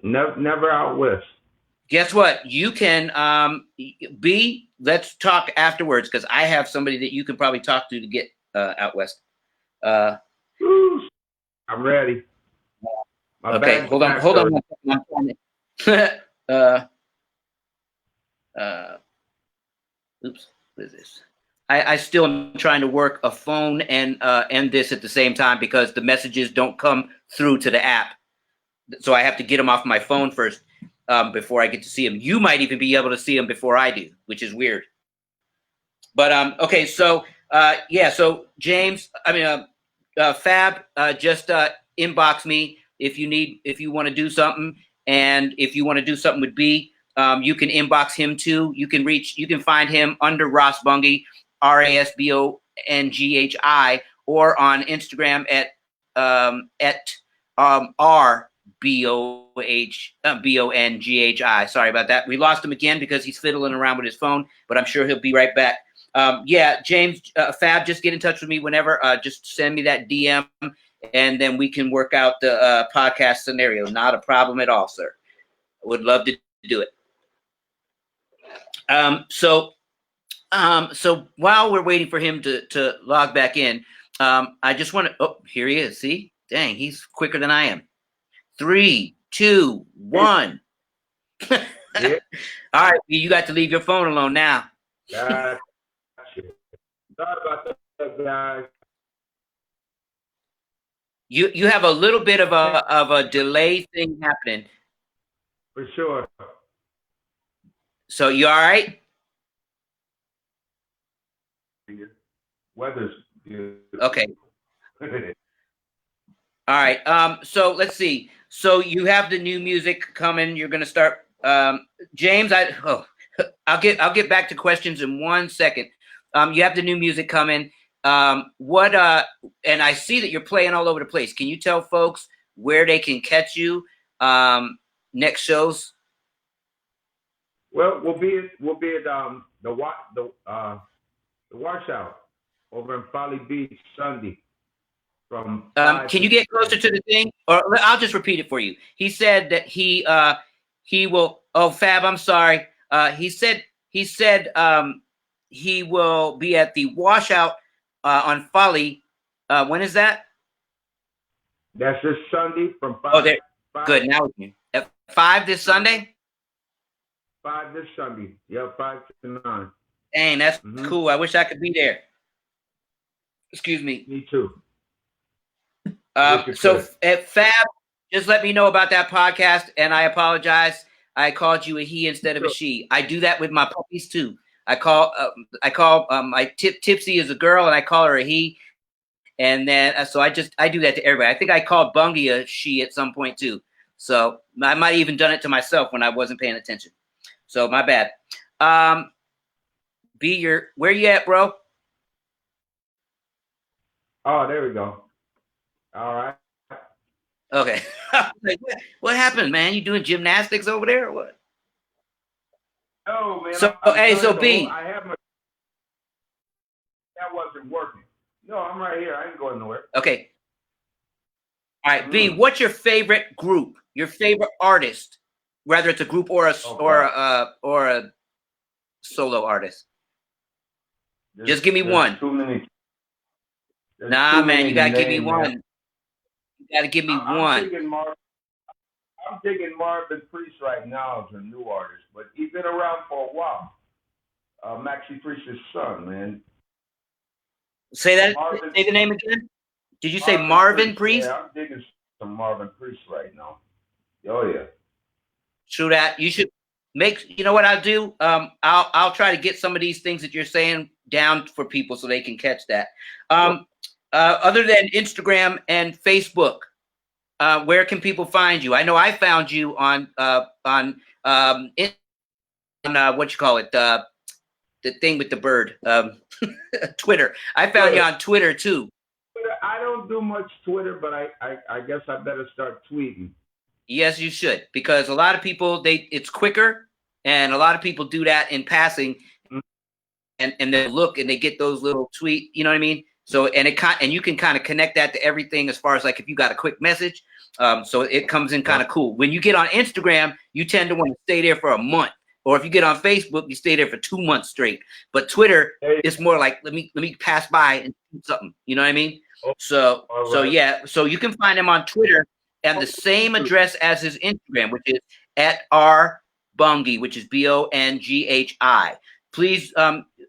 Never out west. Guess what? You can let's talk afterwards, because I have somebody that you can probably talk to get out west. I'm ready. Okay, hold on. Oops, what is this? I still am trying to work a phone and this at the same time, because the messages don't come through to the app. So I have to get them off my phone first before I get to see them. You might even be able to see them before I do, which is weird. But okay, so so James, Fab, just inbox me if you want to do something, and if you want to do something with B, you can inbox him too. You can find him under Ross Bungie, RASBONGHI, or on Instagram at BONGHI. Sorry about that. We lost him again because he's fiddling around with his phone, but I'm sure he'll be right back. Yeah, James, Fab, just get in touch with me whenever. Just send me that DM, and then we can work out the podcast scenario. Not a problem at all, sir. I would love to do it. So while we're waiting for him to log back in, I just want to. Oh, here he is. See, dang, he's quicker than I am. 3, 2, 1. Yeah. All right, you got to leave your phone alone now. Gotcha. Sorry about that, guys. You have a little bit of a delay thing happening. For sure. So you all right? Weather's beautiful. Okay. All right. So let's see. So you have the new music coming. You're gonna start. James, I'll get back to questions in 1 second. You have the new music coming. And I see that you're playing all over the place. Can you tell folks where they can catch you next shows? Well, we'll be at the washout over in Folly Beach Sunday. From can you get closer to the thing, or I'll just repeat it for you? He said that he will. Oh, Fab, I'm sorry. He said he will be at the washout on Folly. When is that? That's this Sunday from 5. Oh, there. Good. Now we can. At 5 this Sunday. 5 this Sunday. Yeah, 5 to 9. Dang, that's cool. I wish I could be there. Excuse me. Me too. So at Fab, just let me know about that podcast, and I apologize. I called you a he instead of a she. I do that with my puppies too. I call my Tipsy is a girl, and I call her a he. And then so I do that to everybody. I think I called Bungie a she at some point too. So I might have even done it to myself when I wasn't paying attention. So my bad. Where you at, bro? Oh, there we go. All right. Okay. What happened, man? You doing gymnastics over there or what? No, man. So B. I have my. That wasn't working. No, I'm right here. I ain't going nowhere. Okay. All right, B. What's your favorite group? Your favorite artist, whether it's a group or a solo artist. Just give me one. Too many. Nah, man, you gotta give me one. You gotta give me one. I'm digging Marvin Priest right now as a new artist, but he's been around for a while. Maxie Priest's son, man. Say that. Say the name again. Did you say Marvin Priest? Yeah, I'm digging some Marvin Priest right now. Oh yeah. True that. You should make. You know what I'll do? I'll try to get some of these things that you're saying down for people so they can catch that. Other than Instagram and Facebook, where can people find you? I know I found you on what you call it, the thing with the bird, Twitter. I found you on Twitter too. I don't do much Twitter, but I guess I better start tweeting. Yes, you should, because a lot of people it's quicker, and a lot of people do that in passing, and they look and they get those little tweet. You know what I mean? So and you can kind of connect that to everything as far as like if you got a quick message. So it comes in kind of cool. When you get on Instagram, you tend to want to stay there for a month. Or if you get on Facebook, you stay there for 2 months straight. But Twitter, it's more like let me pass by and do something. You know what I mean? So yeah. So you can find him on Twitter at the same address as his Instagram, which is @RBungy, which is BONGHI. Please,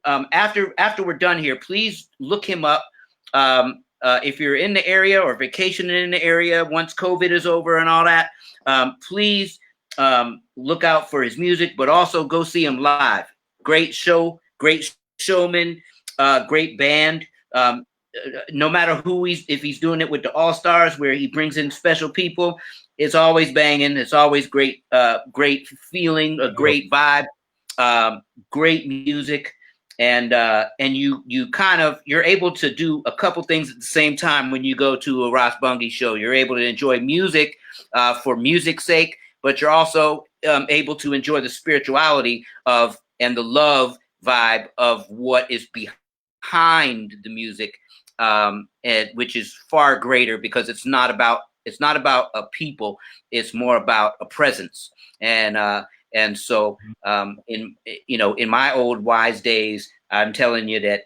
after we're done here, please look him up. If you're in the area or vacationing in the area once COVID is over and all that, please look out for his music, but also go see him live. Great show, great showman, great band. No matter if he's doing it with the All-Stars where he brings in special people, it's always banging. It's always great, great feeling, a great vibe, great music. and you're able to do a couple things at the same time when you go to a Ross Bungie show. You're able to enjoy music for music's sake, but you're also able to enjoy the spirituality of and the love vibe of what is behind the music, and which is far greater because it's not about a people. It's more about a presence. And so, in my old wise days, I'm telling you that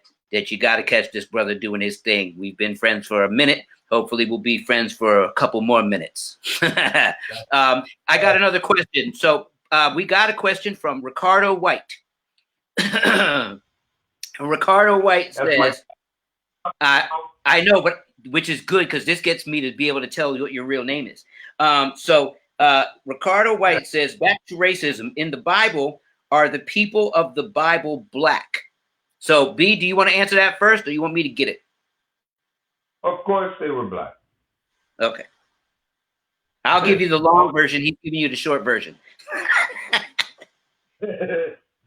you got to catch this brother doing his thing. We've been friends for a minute. Hopefully, we'll be friends for a couple more minutes. I got another question. So we got a question from Ricardo White. Ricardo White says, I know, but which is good because this gets me to be able to tell you what your real name is. Ricardo White says, back to racism. In the Bible, are the people of the Bible black? So, B, do you want to answer that first or you want me to get it? Of course they were black. Okay. I'll give you the long version. He's giving you the short version.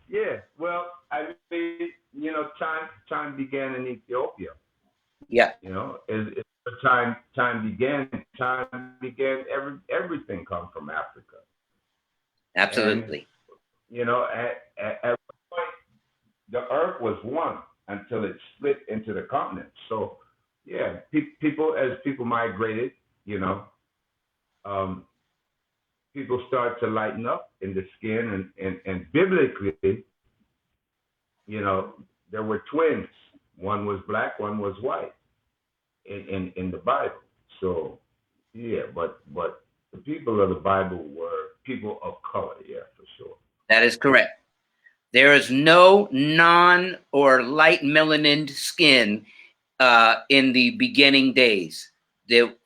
Yeah. Well, I mean, time began in Ethiopia. Yeah. Time began. Everything comes from Africa. Absolutely. And, at one point, the earth was one until it split into the continents. So, yeah, as people migrated, people start to lighten up in the skin, and biblically, there were twins. One was black, one was white in the Bible. So, yeah, but the people of the Bible were people of color, yeah, for sure. That is correct. There is no non or light melanin skin in the beginning days.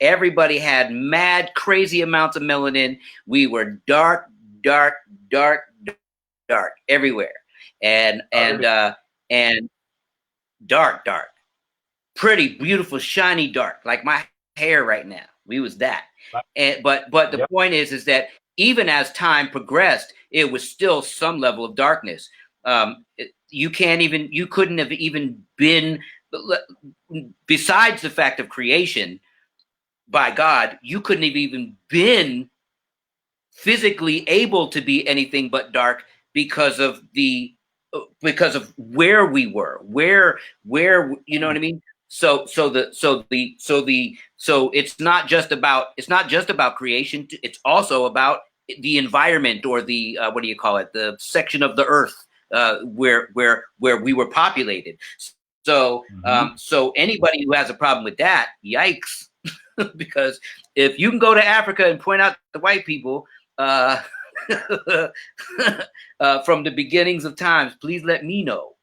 Everybody had mad, crazy amounts of melanin. We were dark everywhere, and dark, pretty, beautiful, shiny dark, like my hair right now. We was that, but the point is that even as time progressed, it was still some level of darkness. You couldn't have even been, besides the fact of creation by God, you couldn't have even been physically able to be anything but dark because of where we were, where you know what I mean. So it's not just about creation. It's also about the environment, or the what do you call it? The section of the earth where we were populated. So so anybody who has a problem with that, yikes! Because if you can go to Africa and point out the white people from the beginnings of times, please let me know,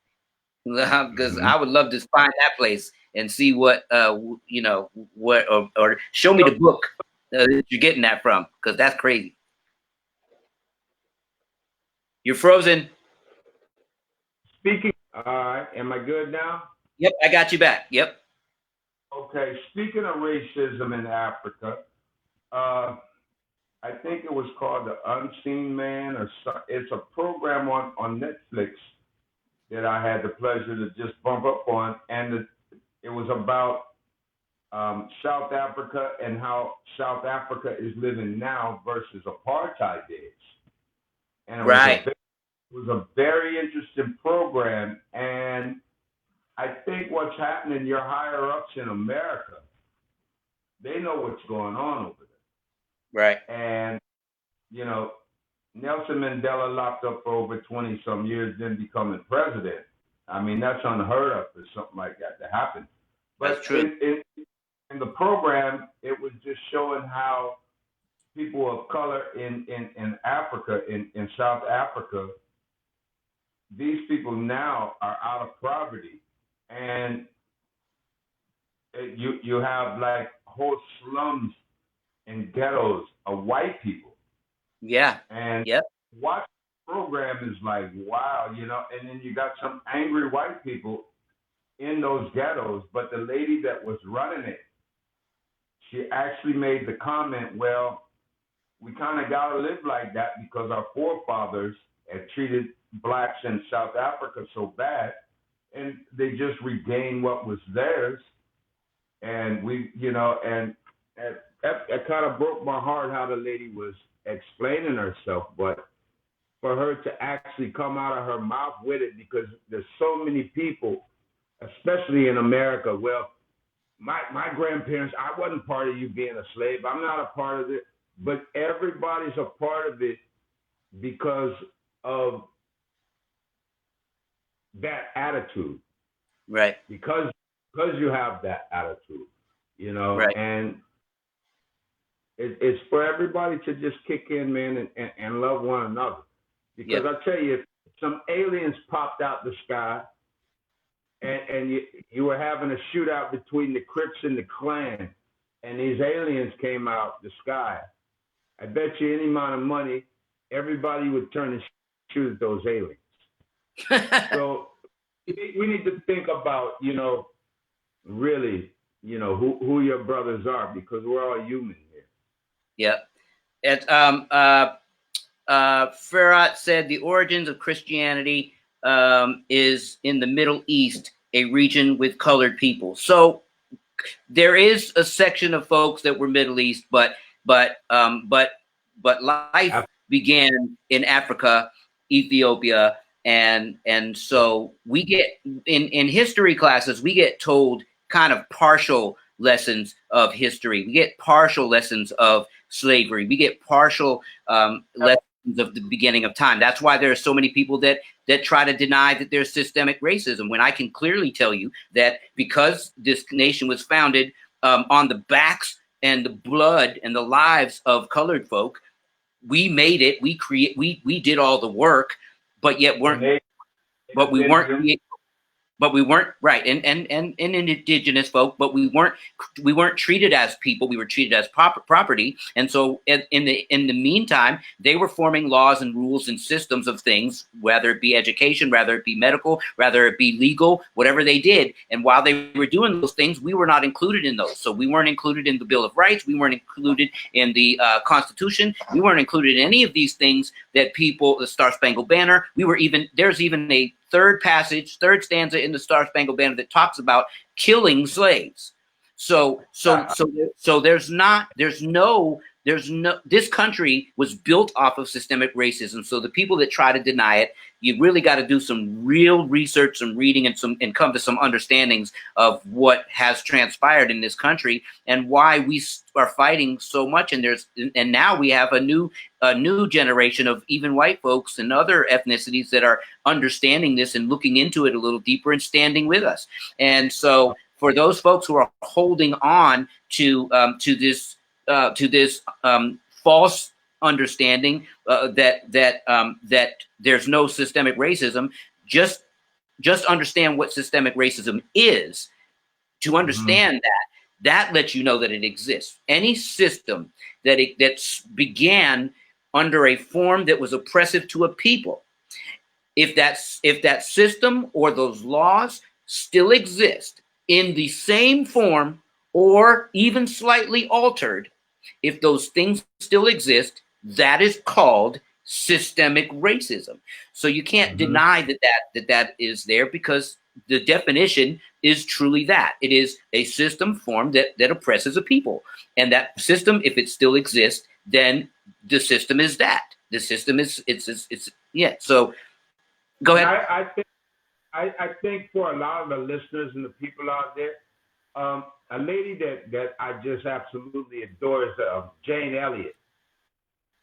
because I would love to find that place and see what or show me the book that you're getting that from, because that's crazy. You're frozen. Speaking. All right. Am I good now? Yep, I got you back. Yep. Okay. Speaking of racism in Africa, I think it was called The Unseen Man, or it's a program on Netflix that I had the pleasure to just bump up on, and it was about South Africa and how South Africa is living now versus apartheid days. And it was a very interesting program, and I think what's happening, your higher ups in America, they know what's going on over there. Right. And, Nelson Mandela locked up for over 20 some years, then becoming president. I mean, that's unheard of for something like that to happen. But that's true. In the program, it was just showing how people of color in Africa, in South Africa, these people now are out of poverty, and you have like whole slums and ghettos of white people. Yeah. And watch the program is like, wow, and then you got some angry white people in those ghettos, but the lady that was running it, she actually made the comment, well, we kind of got to live like that because our forefathers had treated blacks in South Africa so bad. and they just regained what was theirs. And we, it kind of broke my heart how the lady was explaining herself, but for her to actually come out of her mouth with it, because there's so many people, especially in America. Well, my grandparents, I wasn't part of you being a slave. I'm not a part of it, but everybody's a part of it because of that attitude. Right. Because you have that attitude, Right. and it's for everybody to just kick in, man, and love one another. Because I tell you, if some aliens popped out the sky and you were having a shootout between the Crips and the Klan, and these aliens came out the sky, I bet you any amount of money, everybody would turn and shoot at those aliens. So we need to think about, really, who your brothers are, because we're all human here. Yeah. Ferrat said the origins of Christianity is in the Middle East, a region with colored people. So there is a section of folks that were Middle East, but life began in Africa, Ethiopia, and so we get in history classes, we get told kind of partial lessons of history. We get partial lessons of slavery. We get partial lessons of the beginning of time. That's why there are so many people that try to deny that there's systemic racism, when I can clearly tell you that because this nation was founded on the backs and the blood and the lives of colored folk, we made it. We did all the work, but yet we weren't right, and indigenous folk, but we weren't treated as people. We were treated as property. And so in the meantime, they were forming laws and rules and systems of things, whether it be education, whether it be medical, whether it be legal, whatever they did. And while they were doing those things, we were not included in those. So we weren't included in the Bill of Rights. We weren't included in the Constitution. We weren't included in any of these things that the Star Spangled Banner. There's even a third stanza in the Star Spangled Banner that talks about killing slaves. So this country was built off of systemic racism. So the people that try to deny it, you really got to do some real research, some reading, and come to some understandings of what has transpired in this country and why we are fighting so much. And now we have a new generation of even white folks and other ethnicities that are understanding this and looking into it a little deeper and standing with us. And so for those folks who are holding on to this false understanding that there's no systemic racism, just understand what systemic racism is. To understand that lets you know that it exists. Any system that began under a form that was oppressive to a people, if that system or those laws still exist in the same form or even slightly altered, if those things still exist, that is called systemic racism. So you can't deny that is there, because the definition is truly that. It is a system formed that oppresses a people. And that system, if it still exists, then the system is that. The system is yeah. So go ahead. I think for a lot of the listeners and the people out there, a lady that I just absolutely adore is Jane Elliott.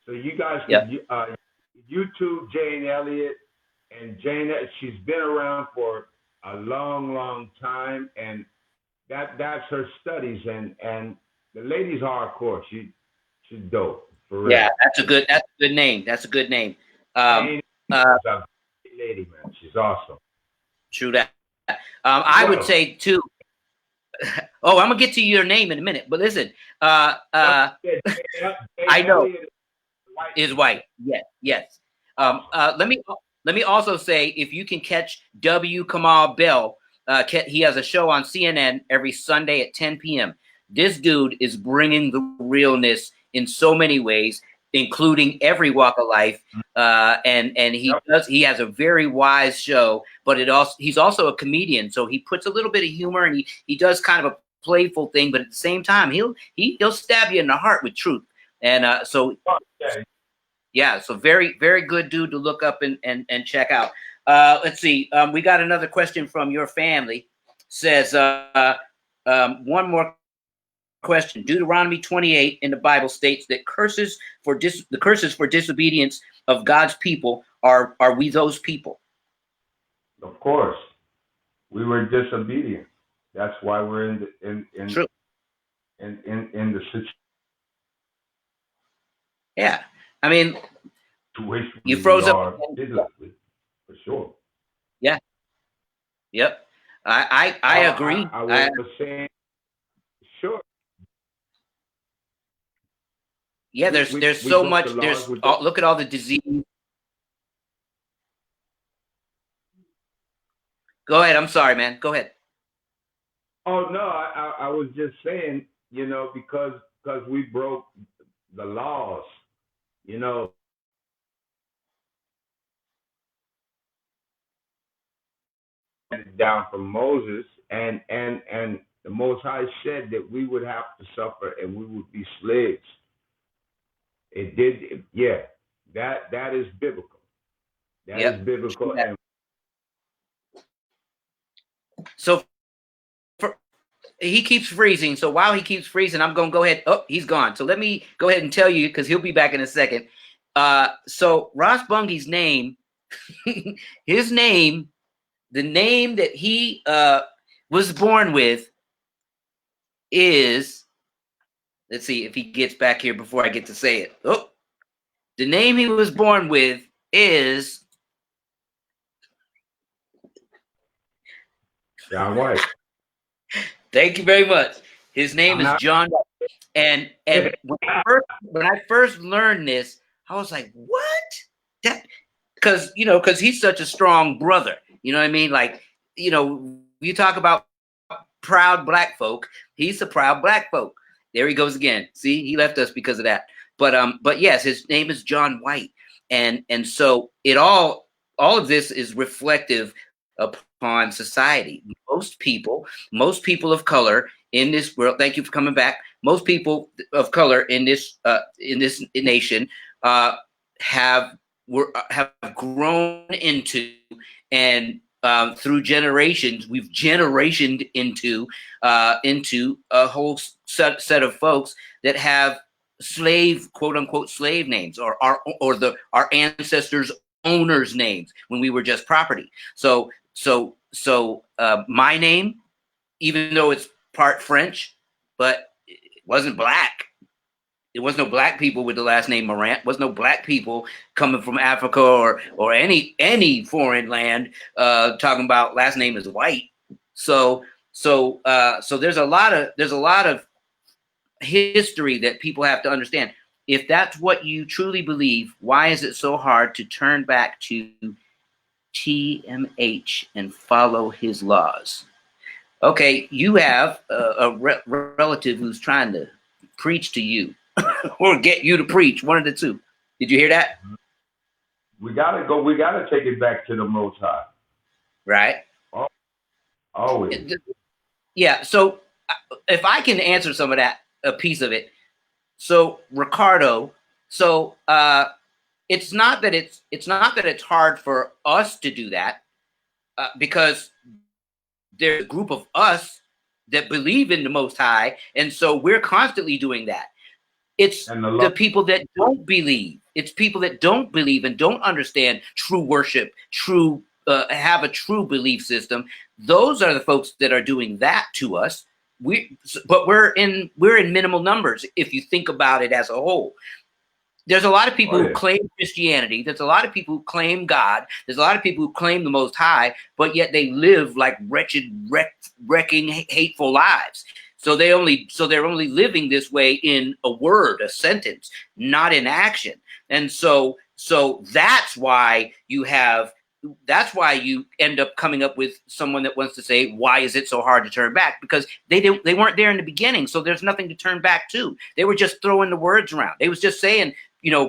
So you guys can YouTube Jane Elliott, and she's been around for a long time, and that's her studies, and the lady's hardcore. She's dope, for real. Yeah, that's a good name. That's a good name. Jane is a lady, man. She's awesome. True that. I would say too. Oh, I'm gonna get to your name in a minute, but listen. I know is white. Yes. Let me also say, if you can catch W. Kamau Bell, he has a show on CNN every Sunday at 10 p.m. This dude is bringing the realness in so many ways. including every walk of life. And he has a very wise show, but he's also a comedian, so he puts a little bit of humor, and he does kind of a playful thing, but at the same time he'll stab you in the heart with truth. And so very, very good dude to look up and check out. Let's see. We got another question from your family. Says one more question. Deuteronomy 28 in the Bible states that the curses for disobedience of God's people are we those people? Of course, we were disobedient. That's why we're in the situation. Yeah, I mean, you froze up for sure. Yeah. Yep. I agree. I was saying, sure. Yeah, there's so much. Look at all the disease. Go ahead. I'm sorry, man. Go ahead. Oh no, I was just saying, because we broke the laws, down from Moses, and the Most High said that we would have to suffer and we would be slaves. It did, yeah. That is biblical. That is biblical. Yeah. So he keeps freezing. So while he keeps freezing, I'm going to go ahead. Oh, he's gone. So let me go ahead and tell you, because he'll be back in a second. So Ross Bunge's name, his name, the name that he was born with is, let's see if he gets back here before I get to say it. Oh, the name he was born with is John White. Thank you very much. His name is John White. And when I first learned this, I was like, what? That, because he's such a strong brother. You know what I mean? Like, you talk about proud black folk. He's a proud black folk. There he goes again. See, he left us because of that. But yes, his name is John White. And so all of this is reflective upon society. Most people of color in this world, thank you for coming back. Most people of color in this nation have grown into, and through generations, we've generationed into a whole set of folks that have quote unquote slave names, or our ancestors' owners' names when we were just property. So my name, even though it's part French, but it wasn't black. There was no black people with the last name Morant. Was no black people coming from Africa or any foreign land talking about last name is white. So there's a lot of history that people have to understand. If that's what you truly believe, why is it so hard to turn back to TMH and follow his laws? Okay, you have a relative who's trying to preach to you or get you to preach, one of the two. Did you hear that? We gotta take it back to the Most High. Right? Always. Yeah, so if I can answer some of that, a piece of it. So Ricardo, it's not that it's hard for us to do that, because there's a group of us that believe in the Most High, and so we're constantly doing that. It's the people that don't believe. It's people that don't believe and don't understand true worship, have a true belief system. Those are the folks that are doing that to us. But we're in minimal numbers if you think about it as a whole. There's a lot of people who claim Christianity. There's a lot of people who claim God. There's a lot of people who claim the Most High, but yet they live like wretched, wrecking, hateful lives. So they're only living this way in a word, a sentence, not in action. And so that's why you have that's why you end up coming up with someone that wants to say, why is it so hard to turn back? Because they weren't there in the beginning, so there's nothing to turn back to. They were just throwing the words around. They was just saying,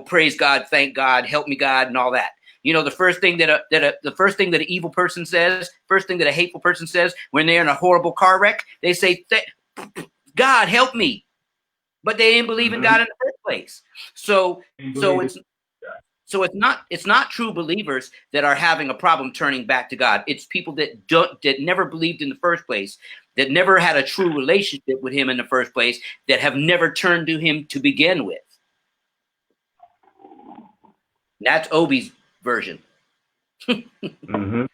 praise God, thank God, help me God, and all that. The first thing that an evil person says, first thing that a hateful person says when they're in a horrible car wreck, they say, God help me, but they didn't believe in God in the first place. So it's not true believers that are having a problem turning back to God. It's people that never believed in the first place, that never had a true relationship with him in the first place, that have never turned to him to begin with. That's Obi's version. Mm-hmm.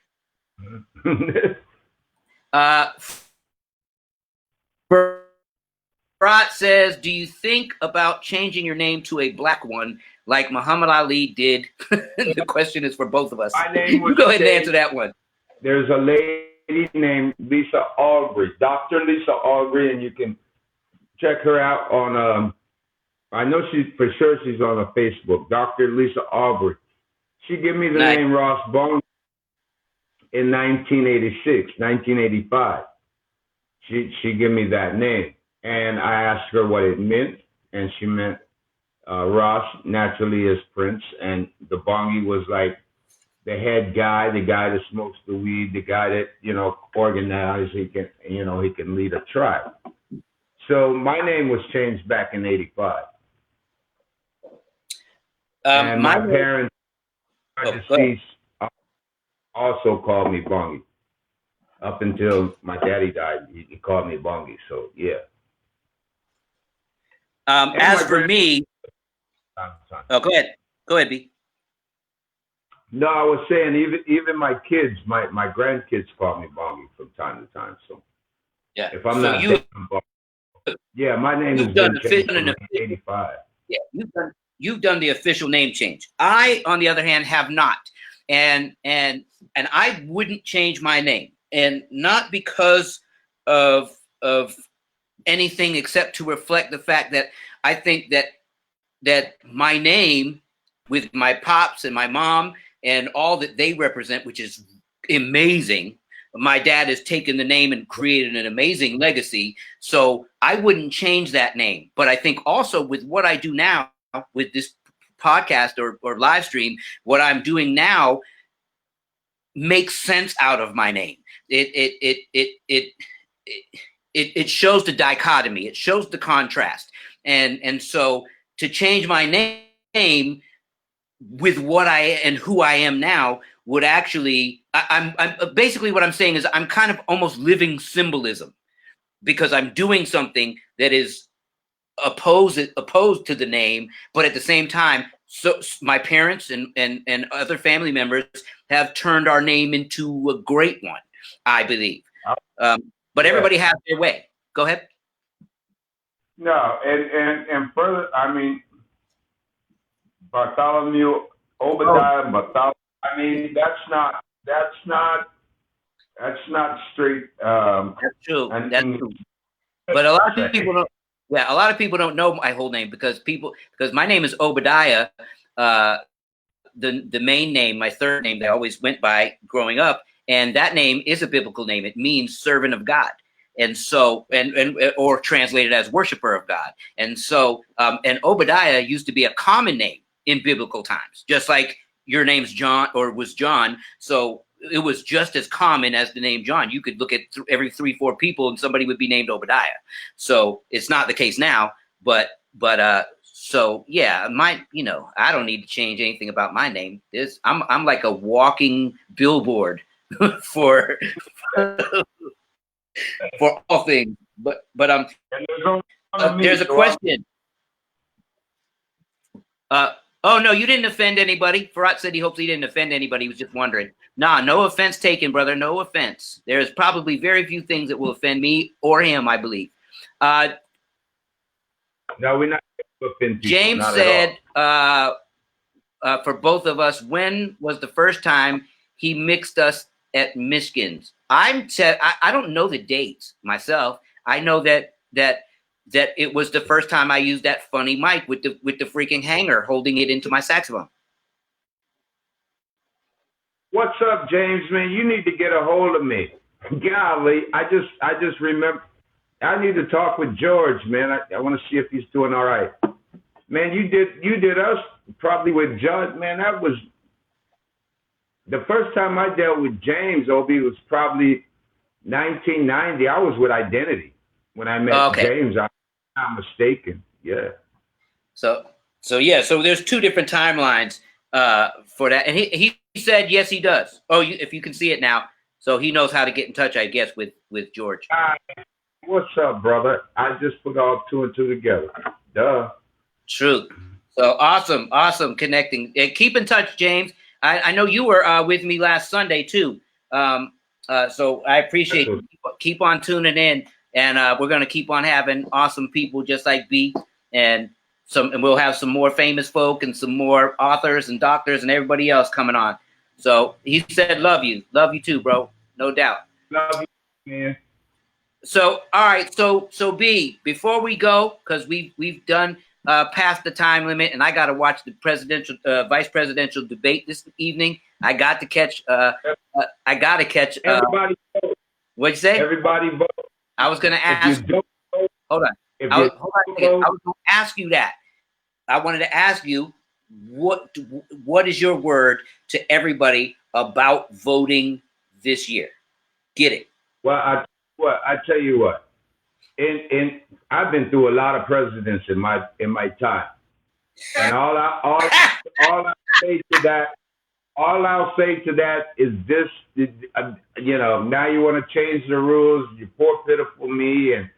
Brat says, do you think about changing your name to a black one like Muhammad Ali did? The question is for both of us. You go ahead and answer that one. There's a lady named Lisa Aubrey, Dr. Lisa Aubrey, and you can check her out on, I know she's on a Facebook, Dr. Lisa Aubrey. She gave me the name Ross Bone in 1985. She gave me that name, and I asked her what it meant, and she meant Ross naturally is Prince, and the Bongi was like the head guy, the guy that smokes the weed, the guy that organized. He can lead a tribe. So my name was changed back in '85, and my parents also called me Bongi. Up until my daddy died, he called me Bongi. So yeah. As for me, go ahead, B. No, I was saying even my kids, my grandkids call me Bongi from time to time. So yeah, if I'm not, yeah, my name is done in '85. Yeah, you've done the official name change. I, on the other hand, have not, and I wouldn't change my name. And not because of anything except to reflect the fact that I think that my name, with my pops and my mom and all that they represent, which is amazing. My dad has taken the name and created an amazing legacy. So I wouldn't change that name. But I think also with what I do now with this podcast or live stream, what I'm doing now makes sense out of my name. It shows the dichotomy. It shows the contrast. And so to change my name with what I and who I am now would actually, I'm basically what I'm saying is I'm kind of almost living symbolism, because I'm doing something that is opposed to the name, but at the same time, so my parents and other family members have turned our name into a great one, I believe. But everybody has their way. Go ahead. No, and further, I mean, Bartholomew, Obadiah, Bartholomew. I mean, that's not straight. That's true. That's true. But a lot of people don't. Yeah, a lot of people don't know my whole name because my name is Obadiah. The main name, my third name that I always went by growing up, and that name is a biblical name. It means servant of God. And so, or translated as worshiper of God. And so, and Obadiah used to be a common name in biblical times, just like your name's John or was John. So it was just as common as the name John. You could look at every 3-4 people and somebody would be named Obadiah. So it's not the case now, but so yeah, I don't need to change anything about my name. I'm like a walking billboard for all things. But there's a question. Oh no, you didn't offend anybody. Farad said he hopes he didn't offend anybody. He was just wondering. Nah, no offense taken, brother. No offense. There's probably very few things that will offend me or him, I believe. No, we're not offend people. James not said, for both of us, when was the first time he mixed us at Michigan's? I don't know the dates myself. I know that it was the first time I used that funny mic with the freaking hanger holding it into my saxophone. What's up, James, man? You need to get a hold of me. Golly, I just remember I need to talk with George, man. I want to see if he's doing all right. Man, you did us probably with Judd, man. That was the first time I dealt with James, Obi, was probably 1990. I was with Identity when I met James. I'm not mistaken. Yeah. So there's two different timelines for that, and he said yes, he does. Oh, if you can see it now, so he knows how to get in touch, I guess, with George. What's up, brother? I just put all two and two together. Duh. True. So awesome connecting. And keep in touch, James. I know you were with me last Sunday too. So I appreciate you. Keep on tuning in, and we're gonna keep on having awesome people just like B, and we'll have some more famous folk and some more authors and doctors and everybody else coming on. So he said, love you too, bro. No doubt. Love you, man. So, all right. So B, before we go, because we've done past the time limit, and I got to watch the vice presidential debate this evening. I got to catch. Everybody vote. What'd you say? Everybody vote. I was going to ask. Hold on. I was going to ask you that. I wanted to ask you what is your word to everybody about voting this year? Get it? Well, I tell you what. I've been through a lot of presidents in my time, and all I'll say to that is this: now you want to change the rules. You poor pitiful me, and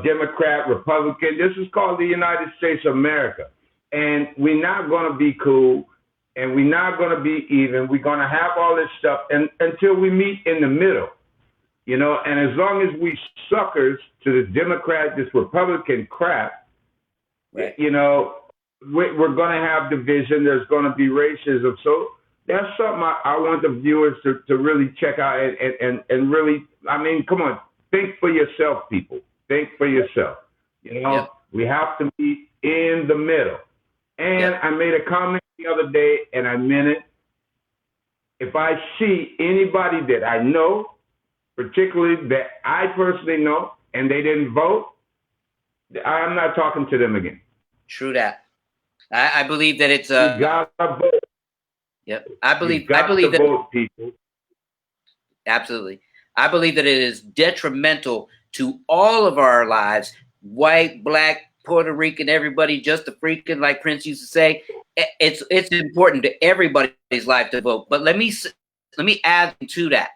Democrat, Republican. This is called the United States of America, and we're not going to be cool, and we're not going to be even. We're going to have all this stuff, and until we meet in the middle. And as long as we suckers to this Democrat, this Republican crap, right. We're going to have division. There's going to be racism. So that's something I want the viewers to really check out and really, I mean, come on, think for yourself, people. Think for yourself. Yep. We have to be in the middle. And I made a comment the other day, and I meant it. If I see anybody that I know, particularly that I personally know, and they didn't vote, I'm not talking to them again. True that. I believe that it's you gotta vote. Yep. I believe that vote, people. Absolutely. I believe that it is detrimental to all of our lives, white, black, Puerto Rican, everybody, just a freaking, like Prince used to say. It's important to everybody's life to vote. But let me add to that.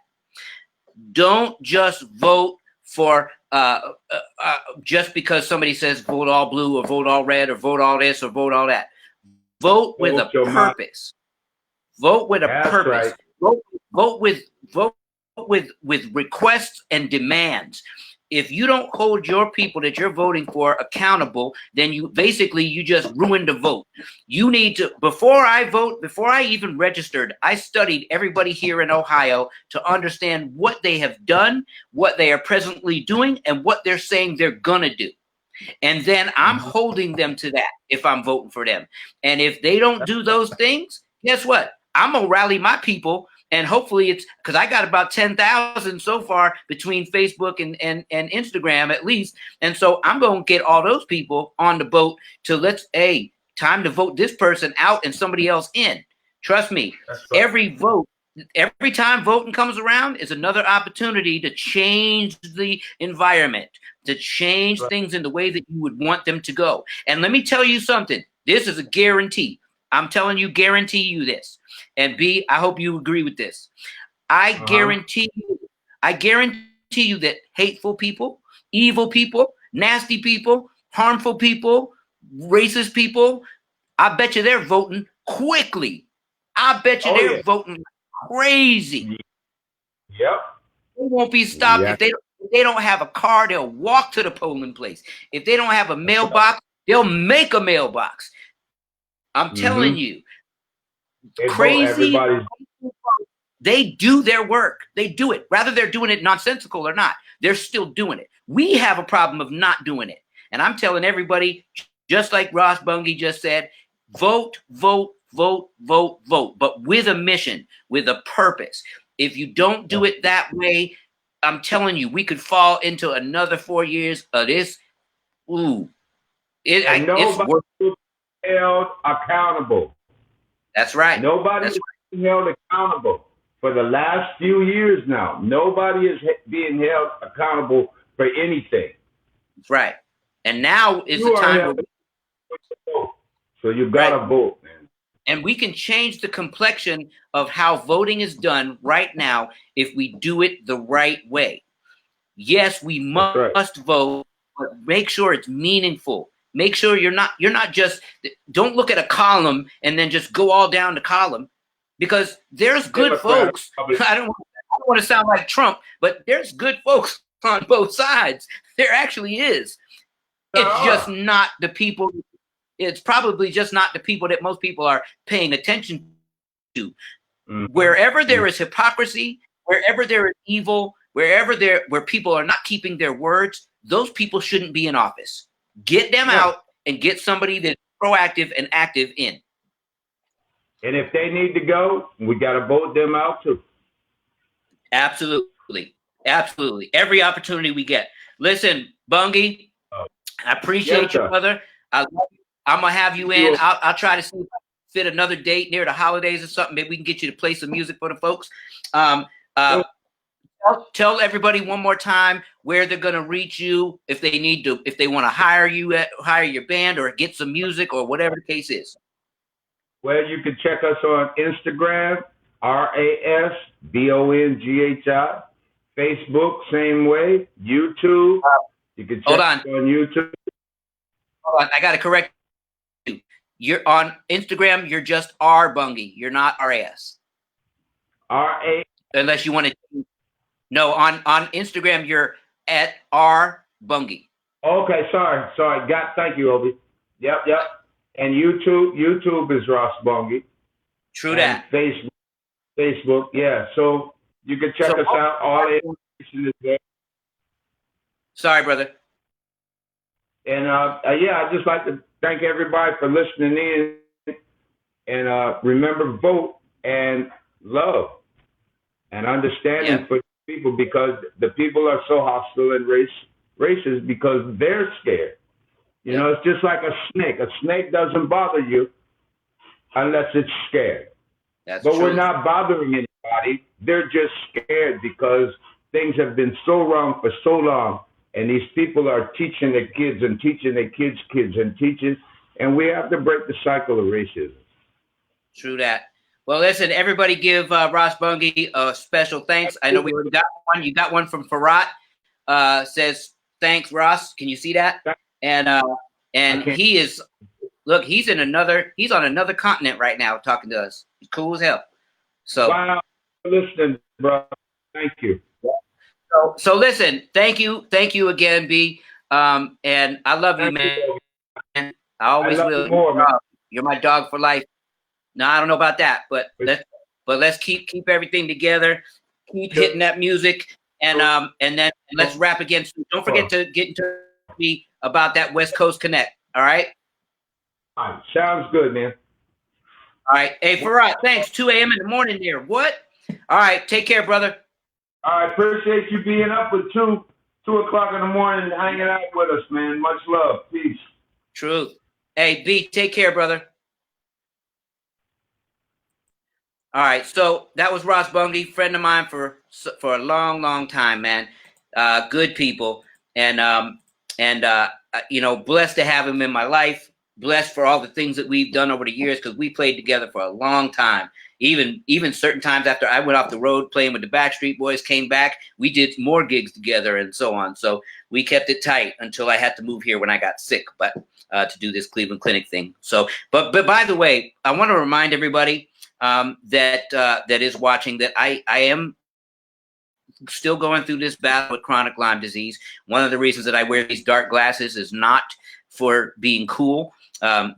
Don't just vote for just because somebody says vote all blue or vote all red or vote all this or vote all that. Vote with a purpose. Vote with a purpose. Right. Vote with requests and demands. If you don't hold your people that you're voting for accountable, then you just ruined the vote. You need to, before I even registered, I studied everybody here in Ohio to understand what they have done, what they are presently doing, and what they're saying they're gonna do. And then I'm holding them to that if I'm voting for them. And if they don't do those things, guess what? I'm gonna rally my people. And hopefully it's because I got about 10,000 so far between Facebook and Instagram at least. And so I'm going to get all those people on the boat to time to vote this person out and somebody else in. Trust me, every time voting comes around is another opportunity to change the environment, to change things in the way that you would want them to go. And let me tell you something. This is a guarantee. I'm telling you, guarantee you this. And B, I hope you agree with this. I guarantee you that hateful people, evil people, nasty people, harmful people, racist people, I bet you they're voting quickly. I bet you they're voting crazy. Yep. They won't be stopped. If they don't have a car, they'll walk to the polling place. If they don't have a mailbox, they'll make a mailbox. I'm telling you. Crazy. They do their work. They do it. Rather they're doing it nonsensical or not, they're still doing it. We have a problem of not doing it. And I'm telling everybody, just like Ross Bungie just said, vote, vote, vote, vote, vote, but with a mission, with a purpose. If you don't do it that way, I'm telling you, we could fall into another 4 years of this. Ooh, And it's nobody worth. is held accountable. That's right. Nobody That's is being held accountable for the last few years now. Nobody is being held accountable for anything. That's right. And now is You the are time held where accountable. So you got to vote, man. and we can change the complexion of how voting is done right now if we do it the right way. Yes, we must vote, but make sure it's meaningful. Make sure you're not just, don't look at a column and then just go all down the column, because there's good folks. I don't want to sound like Trump, but there's good folks on both sides. There actually is. It's just not the people. It's probably just not the people that most people are paying attention to. Wherever there is hypocrisy, wherever there is evil, where people are not keeping their words, those people shouldn't be in office. Get them out and get somebody that's proactive and active in. And if they need to go, we got to vote them out too. Absolutely. Absolutely. Every opportunity we get. Listen, Bungie, I appreciate you, brother. I'm going to have you in. I'll try to see if I can fit another date near the holidays or something. Maybe we can get you to play some music for the folks. Tell everybody one more time where they're going to reach you if they need to, if they want to hire your band or get some music or whatever the case is. Well, you can check us on Instagram, RASBONGHI, Facebook, same way, YouTube. You can check us on YouTube. Hold on, I got to correct you. You're on Instagram, you're just R Bungie. You're not RAS. RA. Unless you want to. No, on Instagram, you're at R Bungie. Okay, sorry. Thank you, Obi. Yep. And YouTube is Ross Bungie. True that. Facebook, yeah. So you can check us out. All the information is there. Sorry, brother. And I'd just like to thank everybody for listening in. And remember, vote and love and understanding for people, because the people are so hostile and racist because they're scared. You know, it's just like a snake. A snake doesn't bother you unless it's scared. But we're not bothering anybody. They're just scared because things have been so wrong for so long. And these people are teaching their kids and teaching their kids' kids and teaching. And we have to break the cycle of racism. True that. Well, listen, everybody give Ross Bungie a special thanks. I know we already got one. You got one from Farhat. Says, thanks, Ross. Can you see that? And he is, look, he's on another continent right now talking to us. He's cool as hell. So wow, listen, bro. Thank you. So listen, thank you again, B. And I love you, man. I always will. You're my dog for life. No, I don't know about that, but let's keep everything together. Keep hitting that music, and then let's rap again. So don't forget to get in touch with me about that West Coast Connect. All right. All right. Sounds good, man. All right. Hey, Farhat, thanks. 2 a.m. in the morning there. What? All right. Take care, brother. All right. Appreciate you being up at 2 o'clock in the morning and hanging out with us, man. Much love. Peace. Truth. Hey, B, take care, brother. All right, so that was Ross Bungie, friend of mine for a long, long time, man. Good people, and blessed to have him in my life. Blessed for all the things that we've done over the years, because we played together for a long time. Even certain times after I went off the road playing with the Backstreet Boys, came back, we did more gigs together and so on. So we kept it tight until I had to move here when I got sick, but to do this Cleveland Clinic thing. So, but by the way, I want to remind everybody that is watching that I am still going through this battle with chronic Lyme disease. One of the reasons that I wear these dark glasses is not for being cool.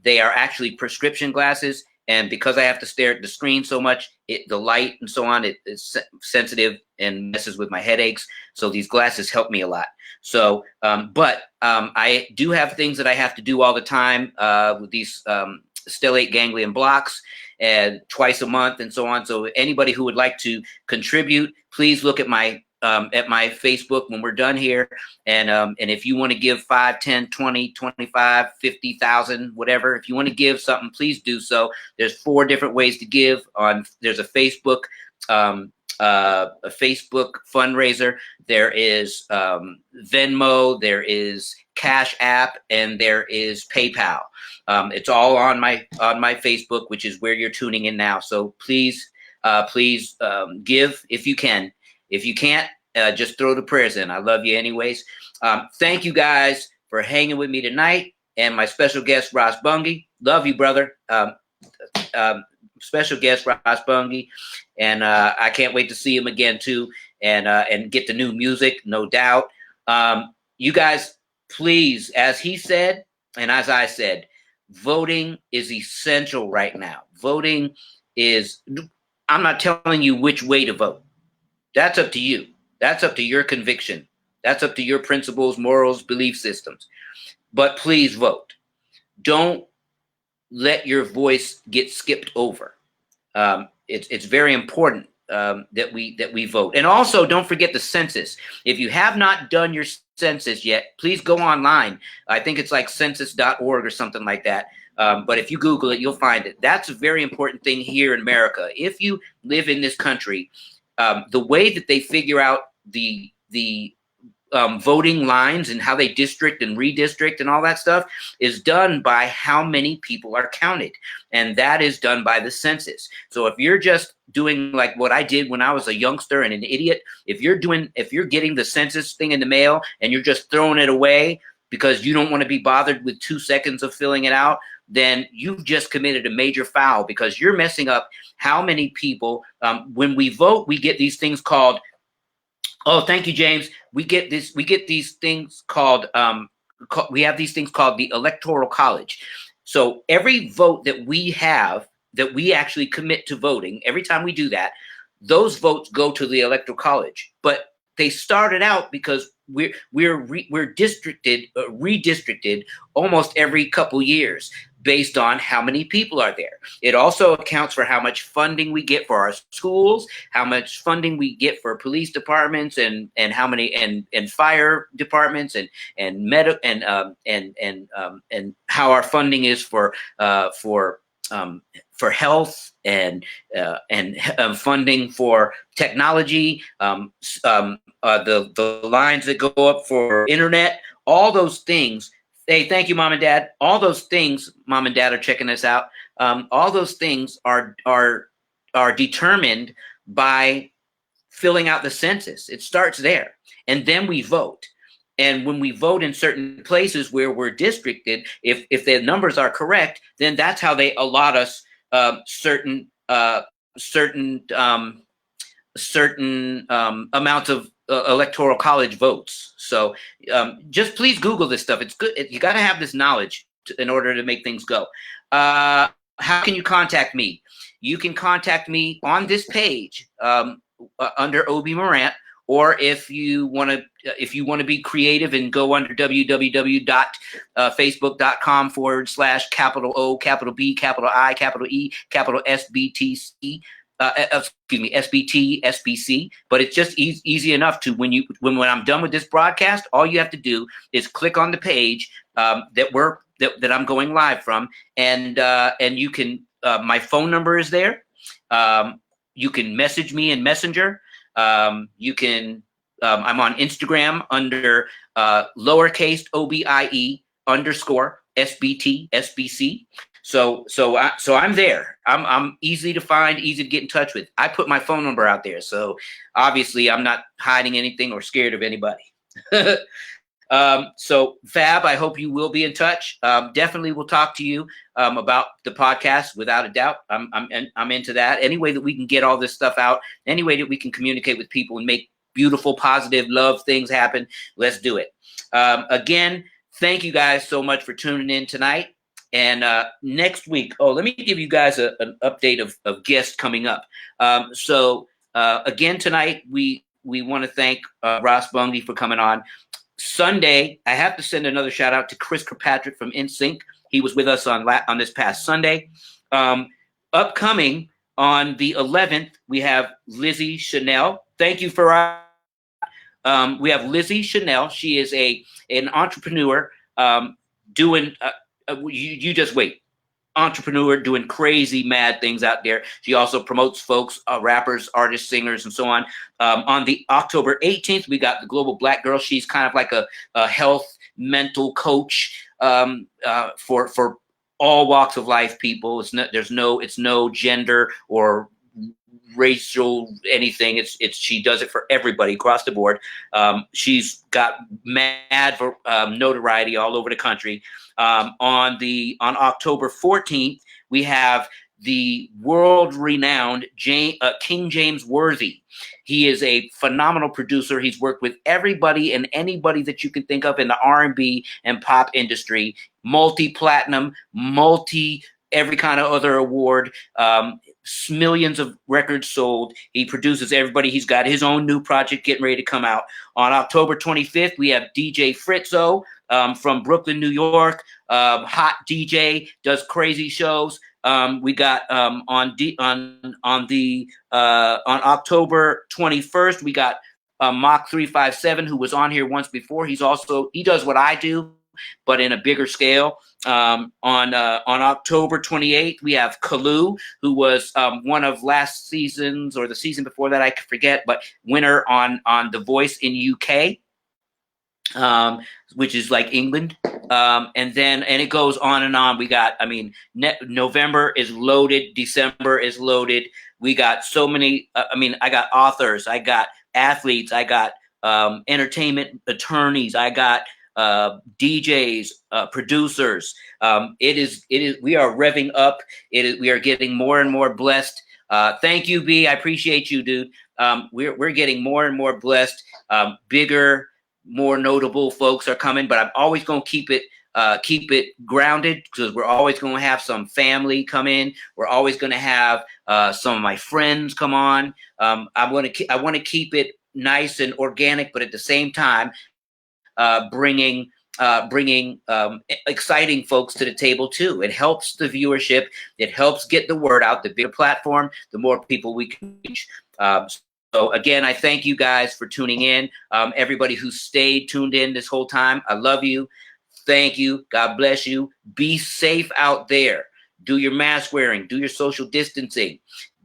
They are actually prescription glasses. And because I have to stare at the screen so much, the light and so on, it's sensitive and messes with my headaches. So these glasses help me a lot. So, but I do have things that I have to do all the time with these stellate ganglion blocks, and twice a month and so on. So anybody who would like to contribute, please look at my Facebook when we're done here. And if you want to give 5, 10, 20, 25, 50,000, whatever, if you want to give something, please do so. There's 4 different ways to give. There's a Facebook fundraiser. There is Venmo. There is Cash App, and there is PayPal. It's all on my Facebook, which is where you're tuning in now. So please give if you can. If you can't, just throw the prayers in. I love you anyways. Thank you guys for hanging with me tonight, and my special guest Ross Bungie. Love you, brother. Special guest Ross Bungie, and I can't wait to see him again too, and get the new music, no doubt. You guys, please, as he said, and as I said, voting is essential right now. Voting is, I'm not telling you which way to vote. That's up to you. That's up to your conviction. That's up to your principles, morals, belief systems. But please vote. Don't let your voice get skipped over. It's very important that we vote. And also, don't forget the census. If you have not done your census yet, please go online. I think it's like census.org or something like that. But if you Google it, you'll find it. That's a very important thing here in America. If you live in this country, the way that they figure out the voting lines and how they district and redistrict and all that stuff is done by how many people are counted. And that is done by the census. So if you're just doing like what I did when I was a youngster and an idiot, if you're getting the census thing in the mail and you're just throwing it away because you don't want to be bothered with 2 seconds of filling it out, then you've just committed a major foul, because you're messing up how many people, when we vote, we get these things called, oh, thank you, James. We have these things called the Electoral College. So every vote that we have, that we actually commit to voting, every time we do that, those votes go to the Electoral College. But they started out because we're redistricted almost every couple years based on how many people are there. It also accounts for how much funding we get for our schools, how much funding we get for police departments, and how many and fire departments, and how our funding is for health and funding for technology, the lines that go up for internet, all those things. Hey, thank you, Mom and Dad. All those things, Mom and Dad are checking us out. All those things are determined by filling out the census. It starts there, and then we vote. And when we vote in certain places where we're districted, if the numbers are correct, then that's how they allot us certain amounts of electoral college votes. So just please Google this stuff. It's good. You got to have this knowledge in order to make things go. How can you contact me? You can contact me on this page under Obi Morant, or if you want to be creative and go under www.facebook.com/O, capital B, capital I, capital E, capital SBTC. SBTSBC, but it's just easy enough to when I'm done with this broadcast, all you have to do is click on the page that I'm going live from, and you can my phone number is there. You can message me in Messenger. You can I'm on Instagram under lowercase OBIE _ SBTSBC. So I'm there. I'm easy to find, easy to get in touch with. I put my phone number out there, so obviously I'm not hiding anything or scared of anybody. So Fab, I hope you will be in touch. Definitely will talk to you about the podcast without a doubt. I'm into that. Any way that we can get all this stuff out, any way that we can communicate with people and make beautiful, positive, love things happen, let's do it. Again, thank you guys so much for tuning in tonight. And next week, let me give you guys an update of guests coming up. So again, tonight, we want to thank Ross Bungie for coming on. Sunday, I have to send another shout out to Chris Kirkpatrick from InSync. He was with us on this past Sunday. Upcoming on the 11th, we have Lizzie Chanel. Thank you for we have Lizzie Chanel. She is an entrepreneur doing, you just wait. Entrepreneur doing crazy mad things out there. She also promotes folks, rappers, artists, singers, and so on. On the October 18th, we got the Global Black Girl. She's kind of like a health mental coach for all walks of life, people. It's no gender or racial anything. She does it for everybody across the board. She's got mad notoriety all over the country. On October 14th, we have the world-renowned King James Worthy. He is a phenomenal producer. He's worked with everybody and anybody that you can think of in the R&B and pop industry. Multi-platinum, every kind of other award. Millions of records sold. He produces everybody. He's got his own new project getting ready to come out. On October 25th, we have DJ Fritzo from Brooklyn, New York. Hot DJ, does crazy shows. We got on October 21st, we got Mach 357, who was on here once before. He does what I do, but in a bigger scale. On October 28th, we have Kalu, who was one of last season's or the season before that, I forget, but winner on The Voice in UK, which is like England. And it goes on and on. We got, November is loaded. December is loaded. We got so many, I got authors, I got athletes, I got entertainment attorneys, I got DJs, producers. We are revving up. We are getting more and more blessed. Thank you, B. I appreciate you, dude. We're getting more and more blessed. Bigger, more notable folks are coming, but I'm always going to keep it grounded, because we're always going to have some family come in. We're always going to have some of my friends come on. I want to keep it nice and organic, but at the same time, bringing exciting folks to the table too. It helps the viewership. It helps get the word out. The bigger platform, the more people we can reach. So again, I thank you guys for tuning in. Everybody who stayed tuned in this whole time, I love you. Thank you. God bless you. Be safe out there. Do your mask wearing. Do your social distancing.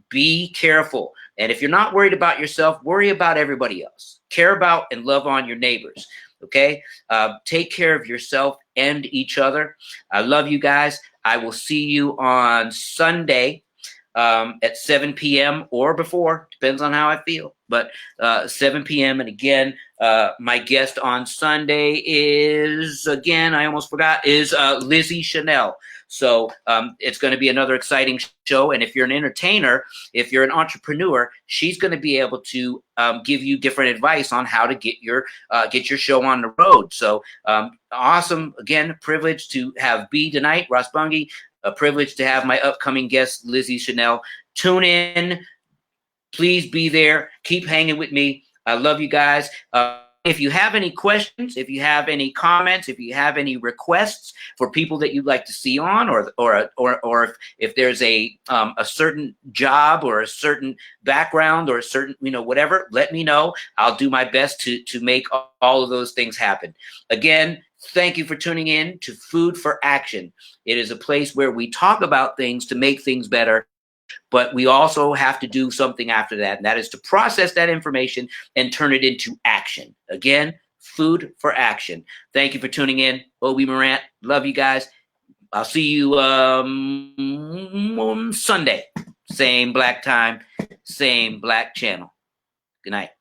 Be careful. And if you're not worried about yourself, worry about everybody else. Care about and love on your neighbors. Okay? Take care of yourself and each other. I love you guys. I will see you on Sunday at 7 p.m. or before. Depends on how I feel. But 7 p.m. And again, my guest on Sunday is, again, I almost forgot, is Lizzie Chanel. So it's going to be another exciting show. And if you're an entertainer, if you're an entrepreneur, she's going to be able to give you different advice on how to get your show on the road. So awesome. Again, privileged to have B tonight, Ross Bungie. A privilege to have my upcoming guest, Lizzie Chanel. Tune in. Please be there. Keep hanging with me. I love you guys. If you have any questions, if you have any comments, if you have any requests for people that you'd like to see on, or if there's a certain job or a certain background or a certain, whatever, let me know. I'll do my best to make all of those things happen. Again, thank you for tuning in to Food for Action. It is a place where we talk about things to make things better, but we also have to do something after that, and that is to process that information and turn it into action. Again, Food for Action. Thank you for tuning in. Obi Morant, love you guys. I'll see you on Sunday. Same black time, same black channel. Good night.